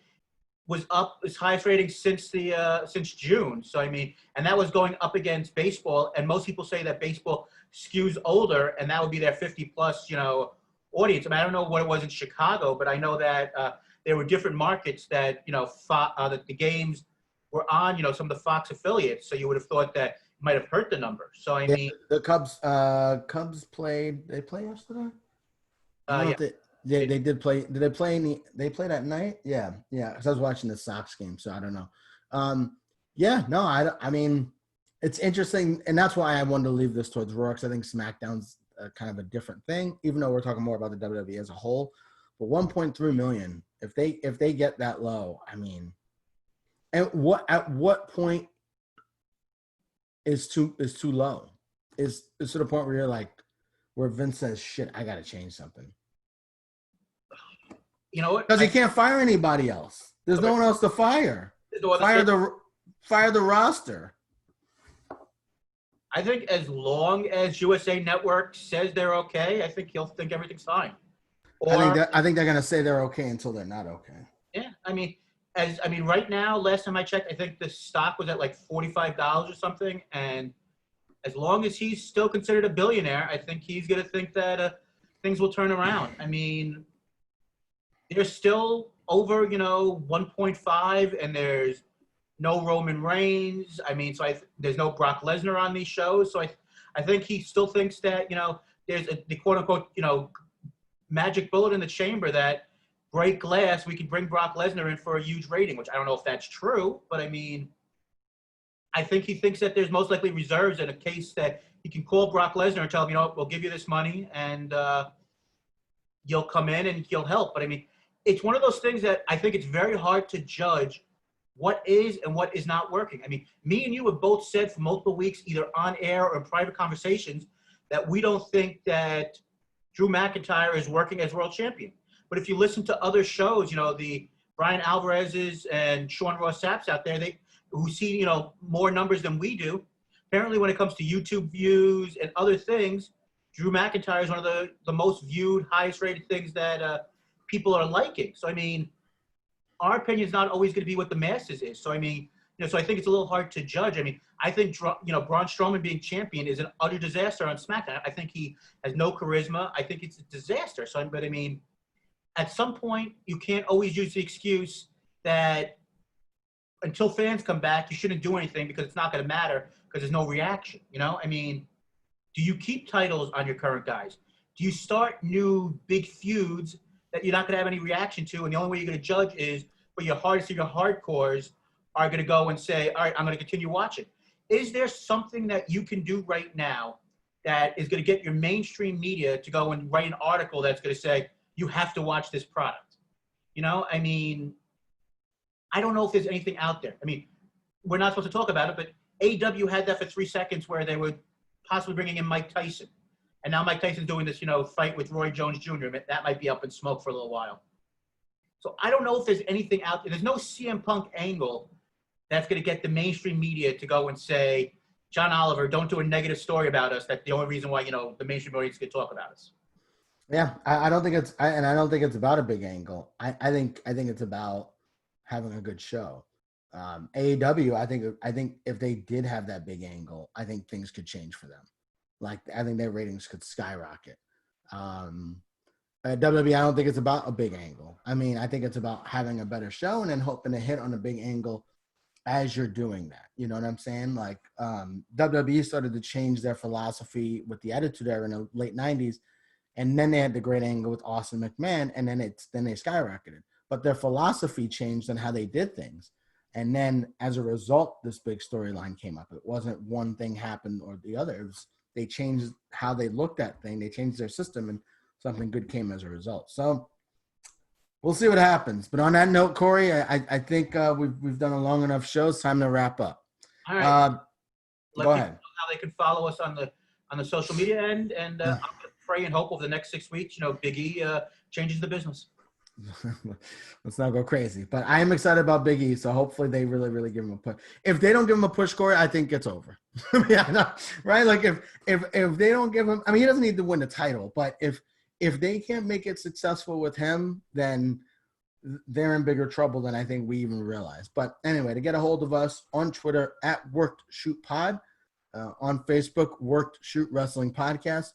was up its highest rating since June. So I mean, and that was going up against baseball. And most people say that baseball skews older, and that would be their 50-plus, audience. I mean, I don't know what it was in Chicago, but I know that there were different markets that that the games were on. Some of the Fox affiliates. So you would have thought that might have hurt the number. So I mean, the Cubs played. They play yesterday. They did play. Did they play? They played at night. Yeah. Because I was watching the Sox game, so I don't know. I mean, it's interesting, and that's why I wanted to leave this towards Raw, because I think SmackDown's kind of a different thing, even though we're talking more about the WWE as a whole. But 1.3 million, if they get that low, I mean, and at what point is too low? Is to the point where you're like, where Vince says, "Shit, I got to change something." You know what? Because he can't fire anybody else. There's no one else to fire. Fire the roster. I think as long as USA Network says they're okay, I think he'll think everything's fine. I think they're gonna say they're okay until they're not okay. Yeah, I mean, right now, last time I checked, I think the stock was at like $45 or something, and as long as he's still considered a billionaire, I think he's gonna think that things will turn around. I mean, they're still over, 1.5, and there's no Roman Reigns. I mean, so there's no Brock Lesnar on these shows. So I think he still thinks that, there's the quote unquote, magic bullet in the chamber that break glass, we can bring Brock Lesnar in for a huge rating, which I don't know if that's true, but I mean, I think he thinks that there's most likely reserves in a case that he can call Brock Lesnar and tell him, we'll give you this money and you'll come in and you'll help. But I mean, it's one of those things that I think it's very hard to judge what is and what is not working. I mean, me and you have both said for multiple weeks, either on air or in private conversations, that we don't think that Drew McIntyre is working as world champion. But if you listen to other shows, the Brian Alvarez's and Sean Ross Sapp's out there, who see, more numbers than we do. Apparently, when it comes to YouTube views and other things, Drew McIntyre is one of the most viewed, highest rated things that people are liking. So, I mean, our opinion is not always going to be what the masses is. So, I mean, So I think it's a little hard to judge. I mean, I think Braun Strowman being champion is an utter disaster on SmackDown. I think he has no charisma. I think it's a disaster. But I mean, at some point, you can't always use the excuse that until fans come back, you shouldn't do anything because it's not going to matter because there's no reaction. I mean, do you keep titles on your current guys? Do you start new big feuds that you're not going to have any reaction to, and the only way you're going to judge is for your hardest of your hardcores are going to go and say, all right, I'm going to continue watching. Is there something that you can do right now that is going to get your mainstream media to go and write an article that's going to say, you have to watch this product? I mean, I don't know if there's anything out there. I mean, we're not supposed to talk about it, but AEW had that for 3 seconds where they were possibly bringing in Mike Tyson. And now Mike Tyson's doing this, fight with Roy Jones Jr. That might be up in smoke for a little while. So I don't know if there's anything out there. There's no CM Punk angle that's going to get the mainstream media to go and say, John Oliver, don't do a negative story about us. That's the only reason why, the mainstream audience could talk about us. Yeah, I don't think it's I don't think it's about a big angle. I think it's about having a good show. AEW, I think if they did have that big angle, I think things could change for them. Like, I think their ratings could skyrocket. At WWE, I don't think it's about a big angle. I mean, I think it's about having a better show and then hoping to hit on a big angle as you're doing that. You know what I'm saying? Like, WWE started to change their philosophy with the Attitude Era in the late 90s, and then they had the great angle with Austin McMahon, and then they skyrocketed. But their philosophy changed on how they did things. And then as a result, this big storyline came up. It wasn't one thing happened or the other. They changed how they looked at things. They changed their system, and something good came as a result. So we'll see what happens. But on that note, Corey, I think we've done a long enough show. It's time to wrap up. All right. Go ahead. Know how they can follow us on the social media end, and I'm going to pray and hope over the next 6 weeks, Big E changes the business. Let's not go crazy. But I am excited about Big E, so hopefully they really, really give him a push. If they don't give him a push, Corey, I think it's over. Yeah, right? Like if they don't give him, I mean, he doesn't need to win the title, but if they can't make it successful with him, then they're in bigger trouble than I think we even realize. But anyway, to get a hold of us on Twitter at Worked Shoot Pod, on Facebook, Worked Shoot Wrestling Podcast.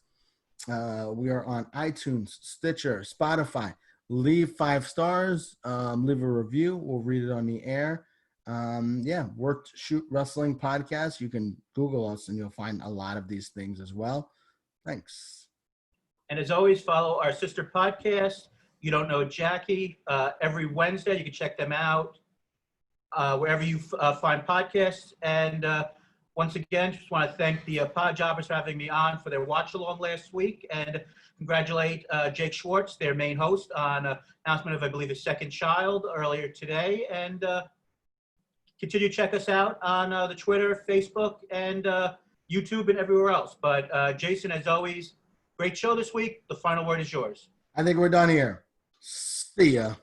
We are on iTunes, Stitcher, Spotify. Leave 5 stars, leave a review. We'll read it on the air. Worked Shoot Wrestling Podcast. You can Google us and you'll find a lot of these things as well. Thanks. And as always, follow our sister podcast, You Don't Know Jackie, every Wednesday. You can check them out wherever you find podcasts. And once again, just want to thank the Pod Jobbers for having me on for their watch along last week, and congratulate Jake Schwartz, their main host, on announcement of, I believe, his second child earlier today. And continue to check us out on the Twitter, Facebook, and YouTube, and everywhere else. But Jason, as always, great show this week. The final word is yours. I think we're done here. See ya.